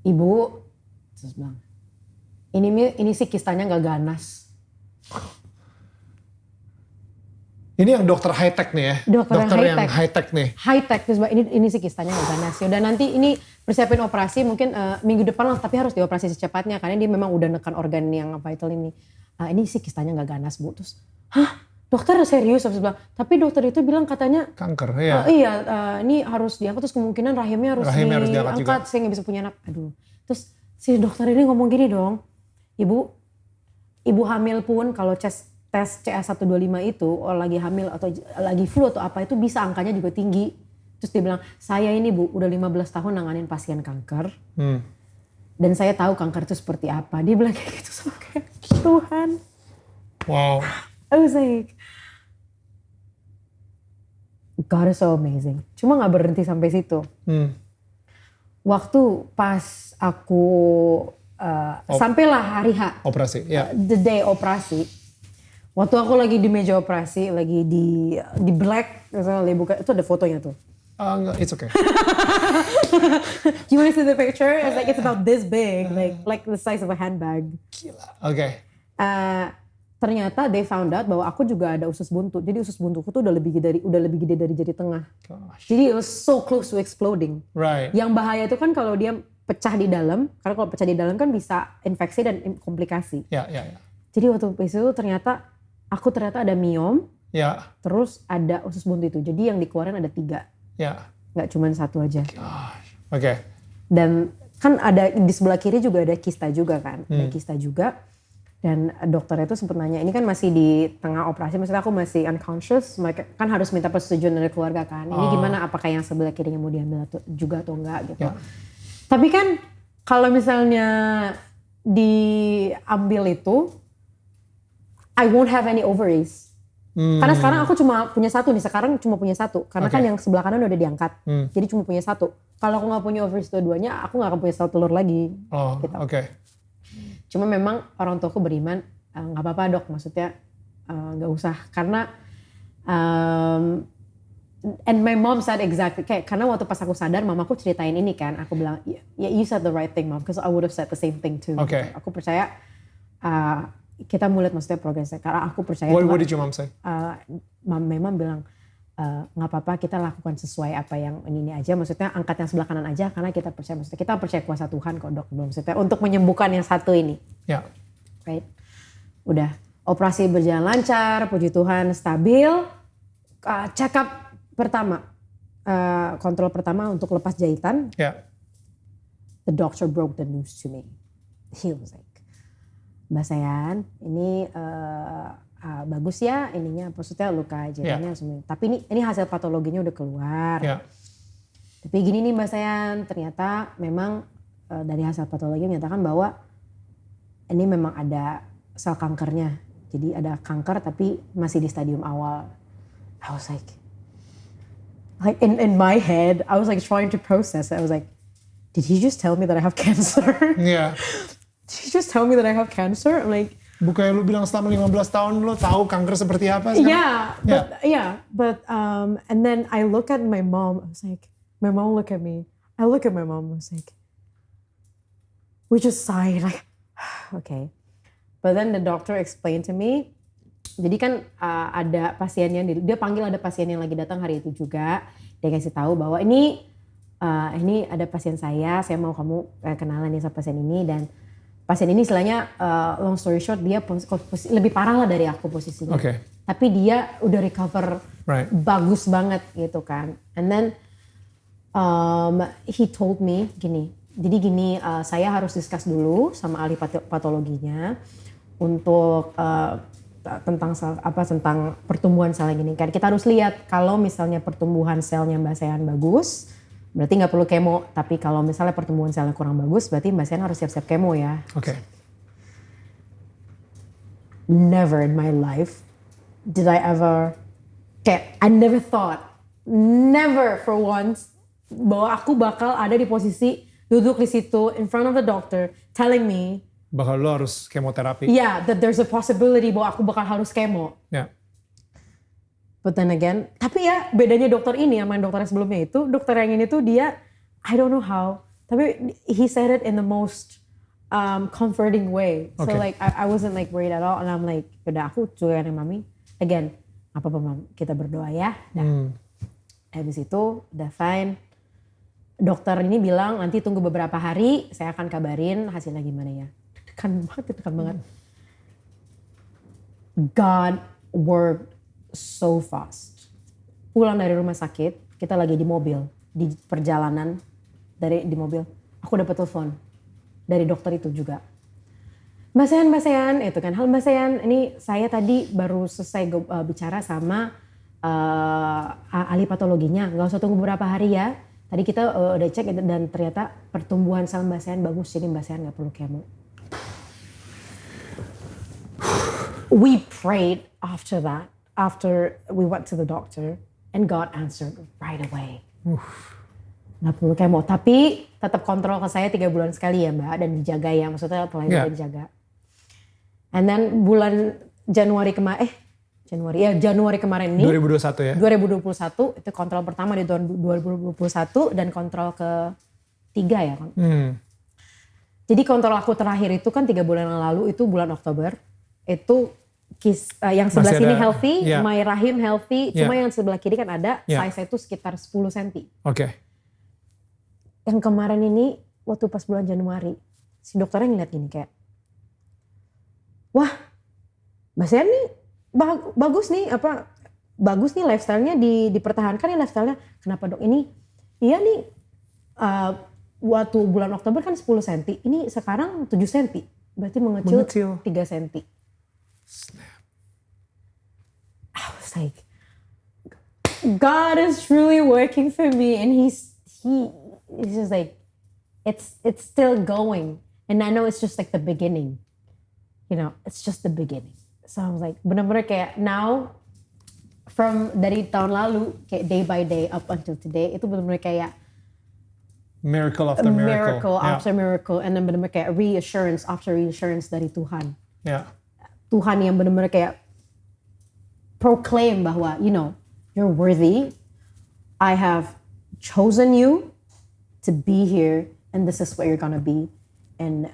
Ibu, terus bilang, ini sih kistanya nggak ganas. Ini yang dokter high tech nih ya? Dokter yang high tech nih? High tech, terus ini sih kistanya nggak ganas. Udah nanti ini persiapin operasi mungkin minggu depan lah, tapi harus dioperasi secepatnya karena dia memang udah nekan organ yang vital ini. Ini sih kistanya nggak ganas Bu. Terus, hah? Dokter serius? Terus bilang, tapi dokter itu bilang katanya kanker ya? Iya, ini harus diangkat, terus kemungkinan rahimnya harus diangkat, saya nggak bisa punya anak. Aduh, terus si dokter ini ngomong gini dong, ibu hamil pun kalau tes CA125 itu lagi hamil atau lagi flu atau apa itu bisa angkanya juga tinggi. Terus dia bilang, saya ini Bu udah 15 tahun nanganin pasien kanker. Dan saya tahu kanker itu seperti apa. Dia bilang kayak gitu sama kayak Tuhan. Wow. I was like, God is so amazing. Cuma gak berhenti sampai situ. Waktu pas aku sampailah hari H. Operasi, ya. The day operasi. Waktu aku lagi di meja operasi, lagi di black, misalnya buka, itu ada fotonya tuh. Enggak, it's okay. You want to see the picture? It's about this big, like the size of a handbag. Gila. Oke. Ternyata they found out bahwa aku juga ada usus buntu. Jadi usus buntuku tuh udah lebih gede dari jari tengah. Gosh. Jadi it was so close to exploding. Right. Yang bahaya itu kan kalau dia pecah di dalam, karena kalau pecah di dalam kan bisa infeksi dan komplikasi. Ya. Jadi waktu itu ternyata ada miom, terus ada usus buntu itu. Jadi yang dikeluarin ada 3. Ya. Nggak cuma 1 aja. Oke. Dan kan ada di sebelah kiri juga ada kista juga kan, ada kista juga. Dan dokter itu sempat nanya, ini kan masih di tengah operasi, maksudnya aku masih unconscious, kan harus minta persetujuan dari keluarga kan. Ini gimana, apakah yang sebelah kirinya mau diambil juga atau enggak gitu. Tapi kan kalau misalnya diambil itu, I won't have any ovaries. Karena sekarang aku cuma punya satu nih, karena kan yang sebelah kanan udah diangkat, jadi cuma punya satu. Kalau aku nggak punya ovaries dua-duanya, aku nggak akan punya sel telur lagi. Gitu. Cuma memang orang tuaku beriman, nggak apa-apa dok, maksudnya nggak usah. Karena and my mom said exactly, kayak karena waktu pas aku sadar, mamaku ceritain ini kan, aku bilang, yeah, you said the right thing mom, because I would have said the same thing too. Gitu. Aku percaya kita mulai maksudnya progresnya, karena aku percaya. What did your mom say? Memang bilang nggak apa-apa, kita lakukan sesuai apa yang ini aja, maksudnya angkat yang sebelah kanan aja, karena kita percaya, maksudnya kita percaya kuasa Tuhan kok dok, maksudnya untuk menyembuhkan yang satu ini. Right? Udah operasi berjalan lancar, puji Tuhan stabil. Check up pertama, kontrol pertama untuk lepas jahitan. The doctor broke the news to me. He was like, Mbak Sayan, ini bagus ya ininya, maksudnya luka jahitannya semua. Tapi ini hasil patologinya udah keluar. Tapi gini nih Mbak Sayan, ternyata memang dari hasil patologi menyatakan bahwa ini memang ada sel kankernya. Jadi ada kanker tapi masih di stadium awal. I was like in my head, I was like trying to process it. I was like, did he just tell me that I have cancer? Did he just tell me that I have cancer? I'm like, bukannya lu bilang selama 15 tahun lu tahu kanker seperti apa sekarang? But and then I look at my mom, I was like, my mom look at me. I look at my mom, I was like, we just sighed like, okay. But then the doctor explained to me, jadi kan ada pasiennya, dia panggil ada pasien yang lagi datang hari itu juga, dia kasih tahu bahwa ini ada pasien saya mau kamu kenalan nih sama pasien ini, dan pasien ini istilahnya long story short dia lebih parah lah dari aku posisinya. Tapi dia udah recover bagus banget gitu kan. And then he told me gini, jadi gini, saya harus discuss dulu sama ahli patologinya untuk tentang pertumbuhan sel gini kan. Kita harus lihat kalau misalnya pertumbuhan selnya Mbak Sayan bagus, berarti nggak perlu kemo. Tapi kalau misalnya pertumbuhan selnya kurang bagus, berarti Mbak Sayan harus siap-siap kemo ya. Never in my life did I ever, I never thought, never for once, bahwa aku bakal ada di posisi duduk di situ in front of the doctor telling me bakal lo harus kemoterapi. That there's a possibility bahwa aku bakal harus kemo. But then again, tapi ya bedanya dokter ini sama yang dokter sebelumnya itu, dokter yang ini tuh dia, I don't know how, tapi he said it in the most comforting way. So like I wasn't like worried at all, and I'm like, udah aku cuekin sama mami, again, apa-apa mam, kita berdoa ya. Habis itu udah fine. Dokter ini bilang nanti tunggu beberapa hari, saya akan kabarin hasilnya gimana ya. Tekan banget. God worked so fast. Pulang dari rumah sakit, kita lagi di mobil, di perjalanan di mobil, aku dapat telepon dari dokter itu juga. Mbak Sayan, itu kan, halo Mbak Sayan, ini saya tadi baru selesai bicara sama ahli patologinya, nggak usah tunggu beberapa hari ya. Tadi kita udah cek dan ternyata pertumbuhan sel Mbak Sayan bagus, jadi Mbak Sayan nggak perlu kemo. We prayed after that, after we went to the doctor, and God answered right away. Nggak perlu kemo, tapi tetap kontrol ke saya 3 bulan sekali ya Mbak, dan dijaga ya, maksudnya pelayanan dijaga. And then bulan Januari kemarin ini 2021 ya. 2021 itu kontrol pertama di tahun 2021 dan kontrol ketiga ya. Jadi kontrol aku terakhir itu kan 3 bulan yang lalu, itu bulan Oktober. Itu yang sebelah sini healthy, my rahim healthy, cuma yang sebelah kiri kan ada size itu sekitar 10 cm. Yang kemarin ini waktu pas bulan Januari, si dokternya ngeliat gini kayak, wah Mbak Sayan nih bagus nih lifestyle-nya dipertahankan ya lifestyle-nya. Kenapa dok ini? Iya nih waktu bulan Oktober kan 10 cm, ini sekarang 7 cm. Berarti mengecil 3 cm. Snap. I was like, God is truly working for me, and he's just like, it's still going, and I know it's just like the beginning, you know, it's just the beginning. So I was like, benar-benar kayak now, from dari tahun lalu kayak day by day up until today, itu benar-benar kayak Miracle after miracle. after miracle, and then benar-benar kayak reassurance after reassurance dari Tuhan. Yeah. Tuhan yang benar-benar kayak proclaim bahwa, you know, you're worthy. I have chosen you to be here, and this is what you're gonna be. And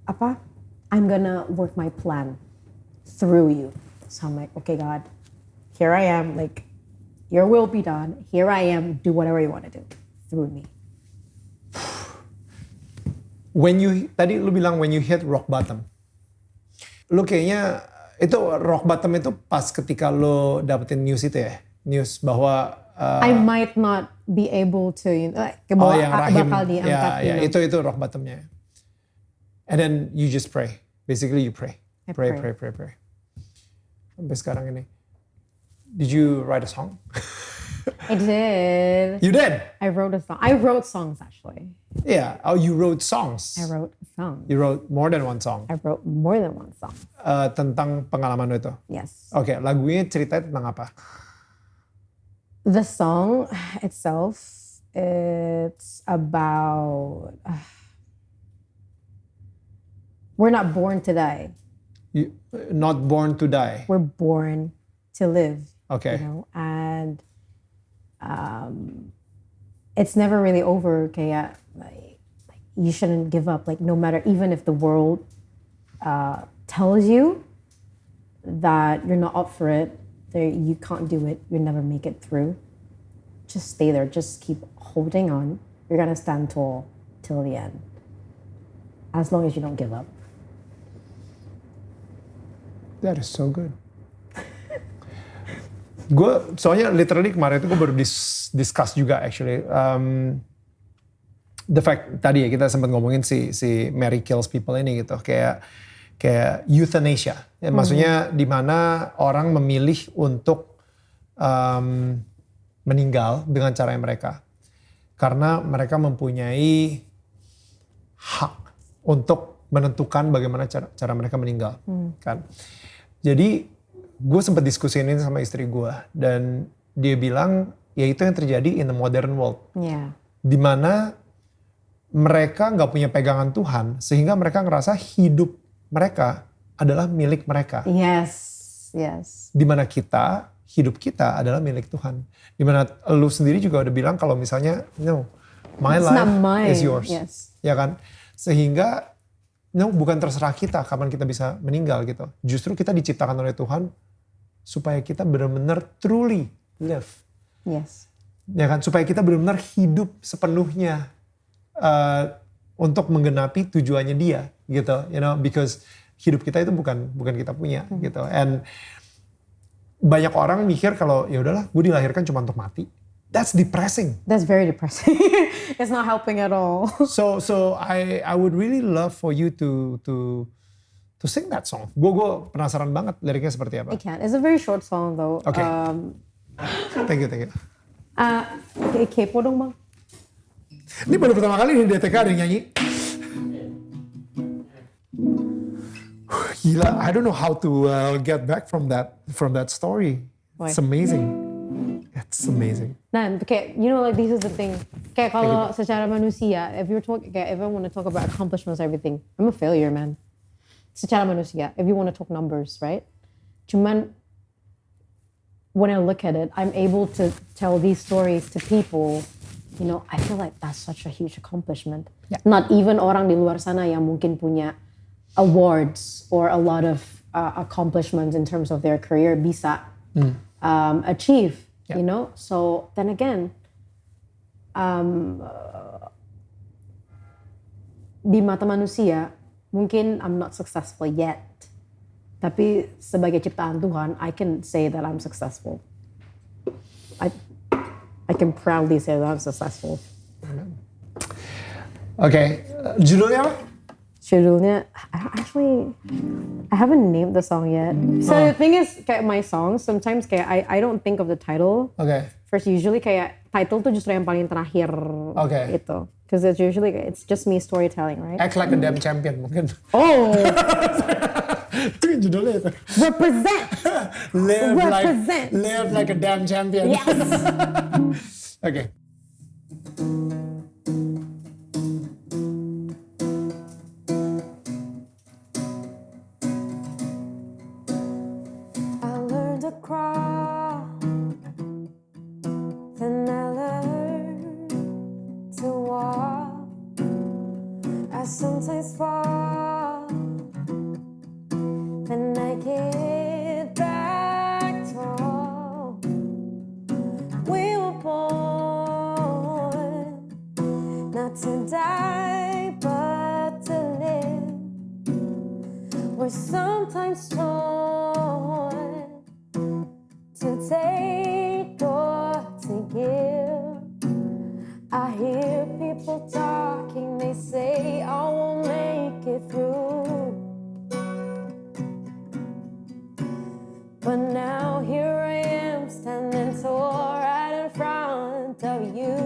I'm gonna work my plan through you. So I'm like, okay, God, here I am. Like, your will be done. Here I am. Do whatever you want to do through me. Tadi lu bilang when you hit rock bottom. Lu kayaknya itu rock bottom itu pas ketika lo dapetin news itu ya, news bahwa I might not be able to, you know, bahwa yang rahim, bakal diangkat. ya itu rock bottomnya. And then you just pray, basically you pray, I pray. Sampai sekarang ini, did you write a song? I did. You did? I wrote a song. I wrote songs actually. Yeah, oh you wrote songs. I wrote a song. You wrote more than one song. I wrote more than one song. Tentang pengalaman lo itu? Yes. Oke, lagunya ceritanya tentang apa? The song itself, it's about we're not born to die. Not born to die. We're born to live. Okay. You know, and it's never really over. Kayak like you shouldn't give up. Like no matter, even if the world tells you that you're not up for it, you can't do it, you'll never make it through. Just stay there. Just keep holding on. You're gonna stand tall till the end. As long as you don't give up. That is so good. Gue soalnya literally kemarin itu gue baru discuss juga actually. The fact tadi ya kita sempat ngomongin si Mary Kills People ini gitu, kayak euthanasia. Ya, maksudnya di mana orang memilih untuk meninggal dengan cara yang mereka, karena mereka mempunyai hak untuk menentukan bagaimana cara mereka meninggal, kan. Jadi gue sempat diskusiin ini sama istri gue, dan dia bilang ya itu yang terjadi in the modern world, di mana mereka nggak punya pegangan Tuhan, sehingga mereka ngerasa hidup mereka adalah milik mereka. Yes. Dimana hidup kita adalah milik Tuhan. Dimana lu sendiri juga udah bilang kalau misalnya, no, my It's life not mine. is yours. Yes. Ya kan? Sehingga, no, bukan terserah kita kapan kita bisa meninggal gitu. Justru kita diciptakan oleh Tuhan supaya kita benar-benar truly live. Yes. Ya kan? Supaya kita benar-benar hidup sepenuhnya untuk menggenapi tujuannya Dia gitu, you know, because hidup kita itu bukan kita punya gitu. And banyak orang mikir kalau ya udahlah, gue dilahirkan cuma untuk mati. That's depressing. That's very depressing. It's not helping at all. So I would really love for you to sing that song. Gue penasaran banget liriknya seperti apa. I can. It's a very short song though. Okay. Thank you. Kepo dong bang. Ini baru pertama kali di DTK ada yang nyanyi. Gila, I don't know how to get back from that story. Why? It's amazing. It's amazing. Nah, kayak, you know, like this is the thing. Kayak kalau secara manusia, if I want to talk about accomplishments, everything, I'm a failure, man. Secara manusia, if you want to talk numbers, right? Cuman, when I look at it, I'm able to tell these stories to people. You know, I feel like that's such a huge accomplishment. Yeah. Not even orang di luar sana yang mungkin punya awards or a lot of accomplishments in terms of their career bisa achieve. Yeah. You know, so then again, di mata manusia mungkin I'm not successful yet, tapi sebagai ciptaan Tuhan, I can say that I'm successful. I can proudly say that I'm successful. Amen. Oke, judulnya apa? Judulnya, I haven't named the song yet. So the thing is, kayak my songs, sometimes kayak I don't think of the title. Oke. First, usually kayak title tuh justru yang paling terakhir itu. Because it's usually, it's just me storytelling, right? Act like a damn champion mungkin. Oh, Itu kan judulnya itu. represent! Represent. Live like a damn champion. Yes! Oke. I learned to crawl, then I learned to walk. I sometimes fall, then I get back tall. We were born not to die, but to live. We're sometimes torn to take or to give. I hear people talking, they say I won't make it through. But now here I am standing tall right in front of you.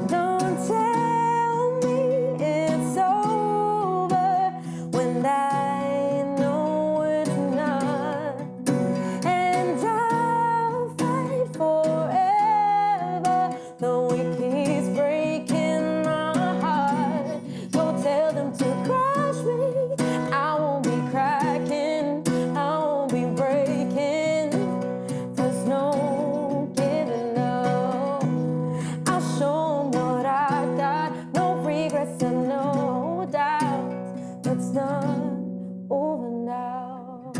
Don't tell me it's over when I know it's not. And I'll fight forever, though it keeps breaking my heart. Don't tell them to crush me, I won't be cracking, I won't be breaking. There's no giving up. I'll show 'em what I got, no regrets and no doubt. It's not over now.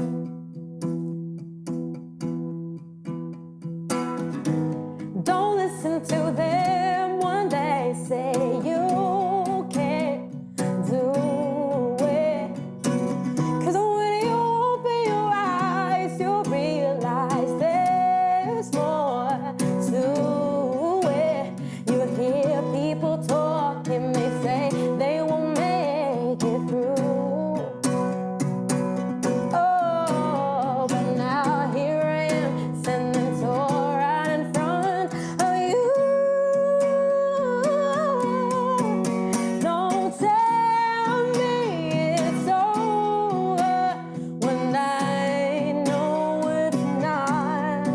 Don't listen to them when they say you can't do it. 'Cause when you open your eyes, you'll realize there's more to it. You hear people talking, they say they won't make it through. Oh, but now here I am, standing tall right in front of you. Don't tell me it's over when I know it's not.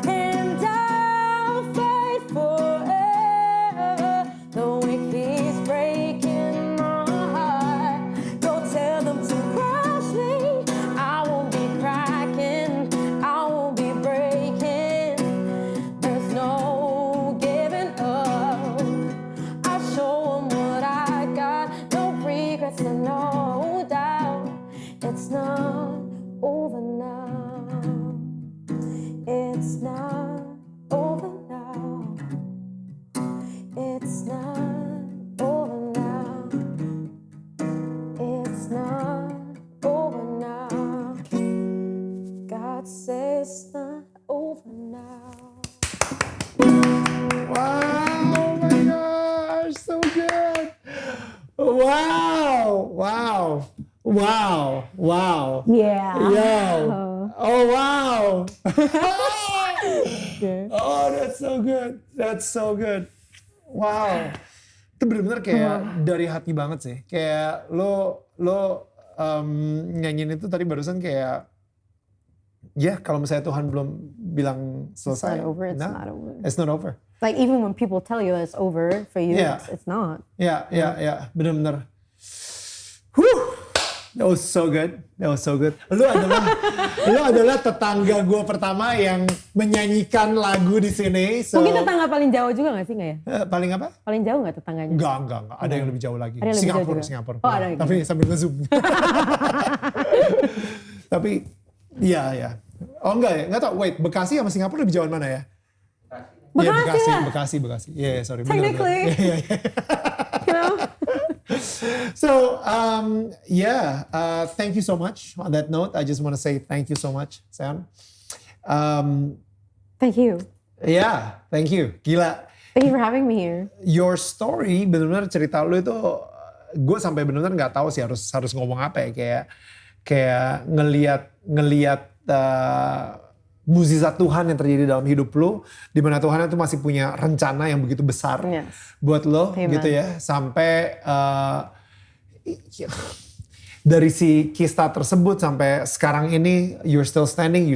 And I'll fight forever, though it keeps breaking my heart. Don't tell them to crush me, I won't be cracking, I won't be breaking. There's no giving up. I'll show 'em what I got, no regrets and no doubt. It's not over now. It's not over now. It's not over now. It's not over now. God says it's not over now. Wow, oh my gosh, so good. Wow, wow, wow, wow. Yeah. Yo. Oh, wow. Oh, that's so good. That's so good. Wow. Itu bener-bener kayak dari hati banget sih. Kayak lo nyanyiin itu tadi barusan kayak, ya kalau misalnya Tuhan belum bilang selesai. It's not over, it's nah, not over. It's not over. Like even when people tell you it's over, for you Yeah. it's not. Ya, bener-bener. Whew. That was so good. That was so good. Lu adalah tetangga gue pertama yang menyanyikan lagu di sini. So, Mungkin tetangga paling jauh juga gak sih nggak ya? paling apa? Paling jauh nggak tetangganya? Enggak. Ada yang lebih jauh lagi. Ada yang lebih jauh juga? Singapura. Oh, ada yang Tapi sambil nge-zoom. Tapi, iya. Oh enggak ya? Enggak tau. Wait, Bekasi sama Singapura lebih jauhan mana ya? Bekasi lah. Bekasi. Yeah, sorry. Technically. Yeah. You know? So, thank you so much. On that note, I just want to say thank you so much, Sam. Thank you. Yeah, thank you. Gila. Thank you for having me here. Your story, benar-benar cerita lu itu, gue sampai benar-benar nggak tahu sih harus ngomong apa ya, kayak ngelihat mukjizat Tuhan yang terjadi dalam hidup lu, di mana Tuhan itu masih punya rencana yang begitu besar buat lo, gitu ya, sampai dari si kisah tersebut sampai sekarang ini you're still standing,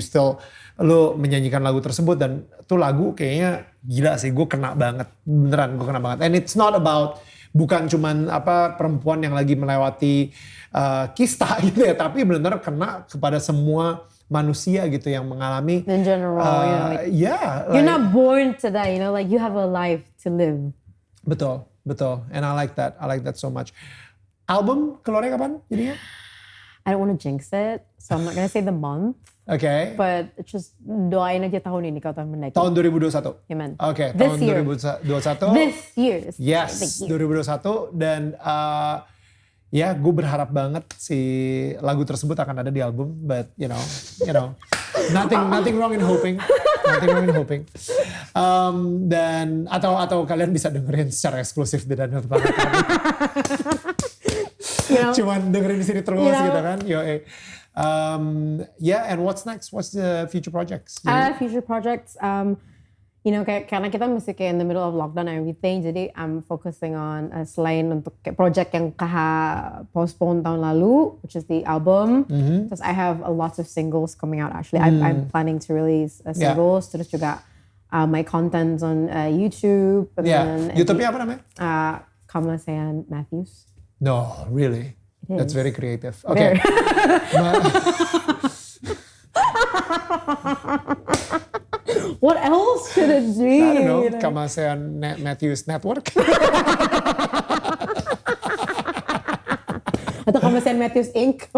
lo menyanyikan lagu tersebut, dan tuh lagu kayaknya gila sih, gue kena banget, beneran gue kena banget. And it's not about, bukan cuman perempuan yang lagi melewati kista gitu ya, tapi benar-benar kena kepada semua manusia gitu yang mengalami. In general, you're not born to die, like you have a life to live. Betul, and I like that so much. Album keluarnya kapan jadinya? I don't want to jinx it, so I'm not gonna say the month. Okay. But just doain aja tahun ini kalau tahun mendaki. Tahun 2021. Amen. Okay, tahun 2021. This year. Yes, 2021, dan ya gue berharap banget si lagu tersebut akan ada di album, but you know, nothing wrong in hoping. Nothing wrong in hoping. Dan atau kalian bisa dengerin secara eksklusif di Daniel Tetangga Kami. Cuman dengerin di sini terus gitu kan. And what's next? What's the future projects? Future projects, karena kita masih kayak in the middle of lockdown and everything, jadi I'm focusing on selain untuk kayak project yang postpone tahun lalu, which is the album. Terus I have a lot of singles coming out actually. I'm planning to release singles. Terus juga my contents on YouTube. YouTube-nya apa namanya? Kamasean Matthews. No, really? That's very creative. Okay. What else should it be? I don't know. Kamasean Matthews Network. Atau Kamasean Matthews Inc.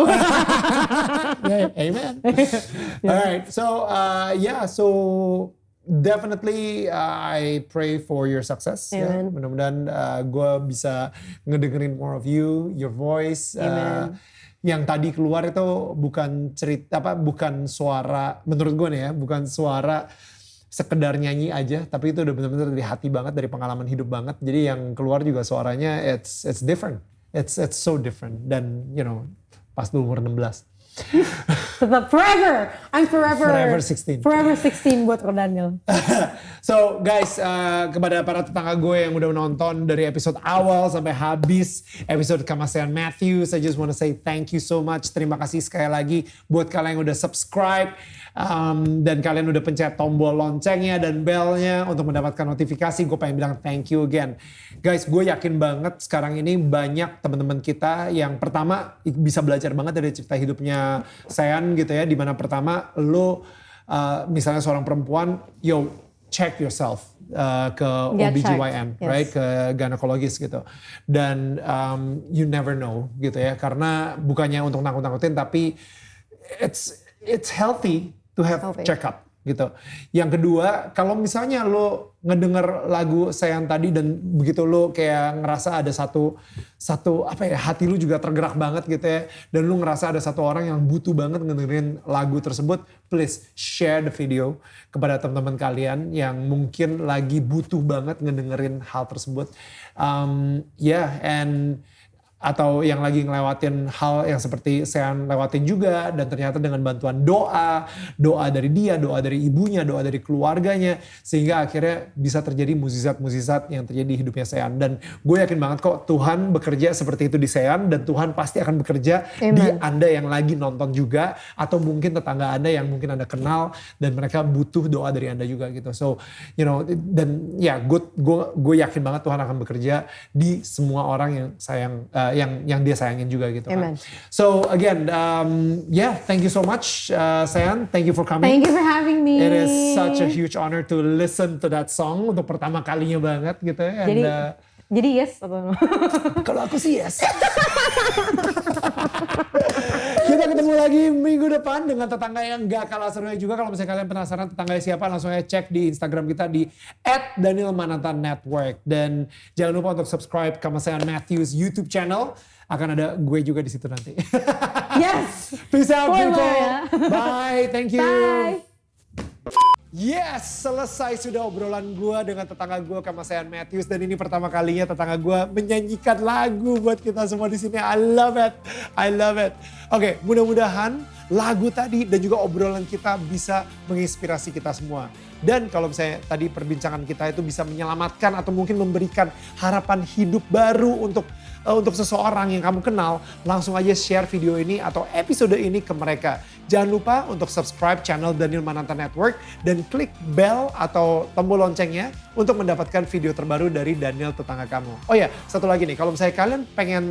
Yeah, amen. All right. So, so definitely I pray for your success. Ya. Mudah-mudahan gue bisa ngedengerin more of you, your voice. Yang tadi keluar itu bukan bukan suara, menurut gue nih ya, bukan suara sekedar nyanyi aja, tapi itu udah benar-benar dari hati banget, dari pengalaman hidup banget. Jadi yang keluar juga suaranya it's different. It's so different. Dan pas lu umur 16. Tetap forever. I'm forever 16. Forever 16 buat Daniel. So guys, kepada para tetangga gue yang udah menonton dari episode awal sampai habis episode Kamasean Matthews, I just want to say thank you so much. Terima kasih sekali lagi buat kalian yang udah subscribe, dan kalian udah pencet tombol loncengnya dan belnya untuk mendapatkan notifikasi. Gue pengen bilang thank you again. Guys, gue yakin banget sekarang ini banyak teman-teman kita yang pertama bisa belajar banget dari cerita hidupnya Sean gitu ya, dimana pertama lo misalnya seorang perempuan, check yourself ke OBGYN, right, ke gynecologist gitu, dan you never know gitu ya, karena bukannya untuk nakut-nakutin, tapi it's healthy to have check up gitu. Yang kedua, kalau misalnya lo ngedenger lagu Sean tadi dan begitu lo kayak ngerasa ada satu hati lo juga tergerak banget gitu ya, dan lo ngerasa ada satu orang yang butuh banget ngedengerin lagu tersebut, please share the video kepada teman-teman kalian yang mungkin lagi butuh banget ngedengerin hal tersebut. Atau yang lagi ngelewatin hal yang seperti saya lewatin juga, dan ternyata dengan bantuan doa dari dia, doa dari ibunya, doa dari keluarganya, sehingga akhirnya bisa terjadi mukjizat-mukjizat yang terjadi di hidupnya Sean. Dan gue yakin banget kok Tuhan bekerja seperti itu di Sean, dan Tuhan pasti akan bekerja di Anda yang lagi nonton juga, atau mungkin tetangga Anda yang mungkin Anda kenal dan mereka butuh doa dari Anda juga gitu. So, dan ya gue yakin banget Tuhan akan bekerja di semua orang yang sayang, yang dia sayangin juga gitu kan. So again, thank you so much, Sean. Thank you for coming. Thank you for having me. It is such a huge honor to listen to that song untuk pertama kalinya banget gitu ya. Jadi yes atau no? Kalau aku sih yes. Kita ketemu lagi minggu depan dengan tetangga yang gak kalah serunya juga. Kalau misalnya kalian penasaran tetangganya siapa, langsung aja cek di Instagram kita di @DanielMananta_Network. Dan jangan lupa untuk subscribe Kamasean Matthews YouTube channel. Akan ada gue juga di situ nanti. Yes. Peace out, people. Ya. Bye. Thank you. Bye. Yes, selesai sudah obrolan gue dengan tetangga gue Kamasean Matthews. Dan ini pertama kalinya tetangga gue menyanyikan lagu buat kita semua di sini. I love it, I love it. Oke, mudah-mudahan lagu tadi dan juga obrolan kita bisa menginspirasi kita semua. Dan kalau misalnya tadi perbincangan kita itu bisa menyelamatkan atau mungkin memberikan harapan hidup baru untuk seseorang yang kamu kenal, langsung aja share video ini atau episode ini ke mereka. Jangan lupa untuk subscribe channel Daniel Mananta Network dan klik bell atau tombol loncengnya untuk mendapatkan video terbaru dari Daniel tetangga kamu. Oh ya, satu lagi nih, kalau misalnya kalian pengen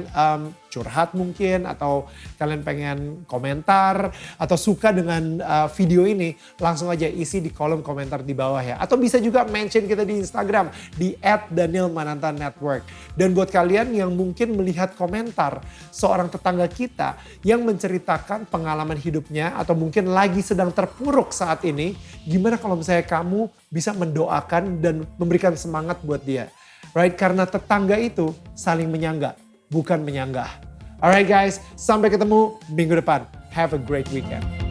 curhat mungkin atau kalian pengen komentar atau suka dengan video ini, langsung aja isi di kolom komentar di bawah ya. Atau bisa juga mention kita di Instagram di @DanielManantaNetwork. Dan buat kalian yang mungkin melihat komentar seorang tetangga kita yang menceritakan pengalaman hidupnya atau mungkin lagi sedang terpuruk saat ini, gimana kalau misalnya kamu bisa mendoakan dan memberikan semangat buat dia. Right? Karena tetangga itu saling menyangga, bukan menyanggah. Alright guys, sampai ketemu minggu depan. Have a great weekend.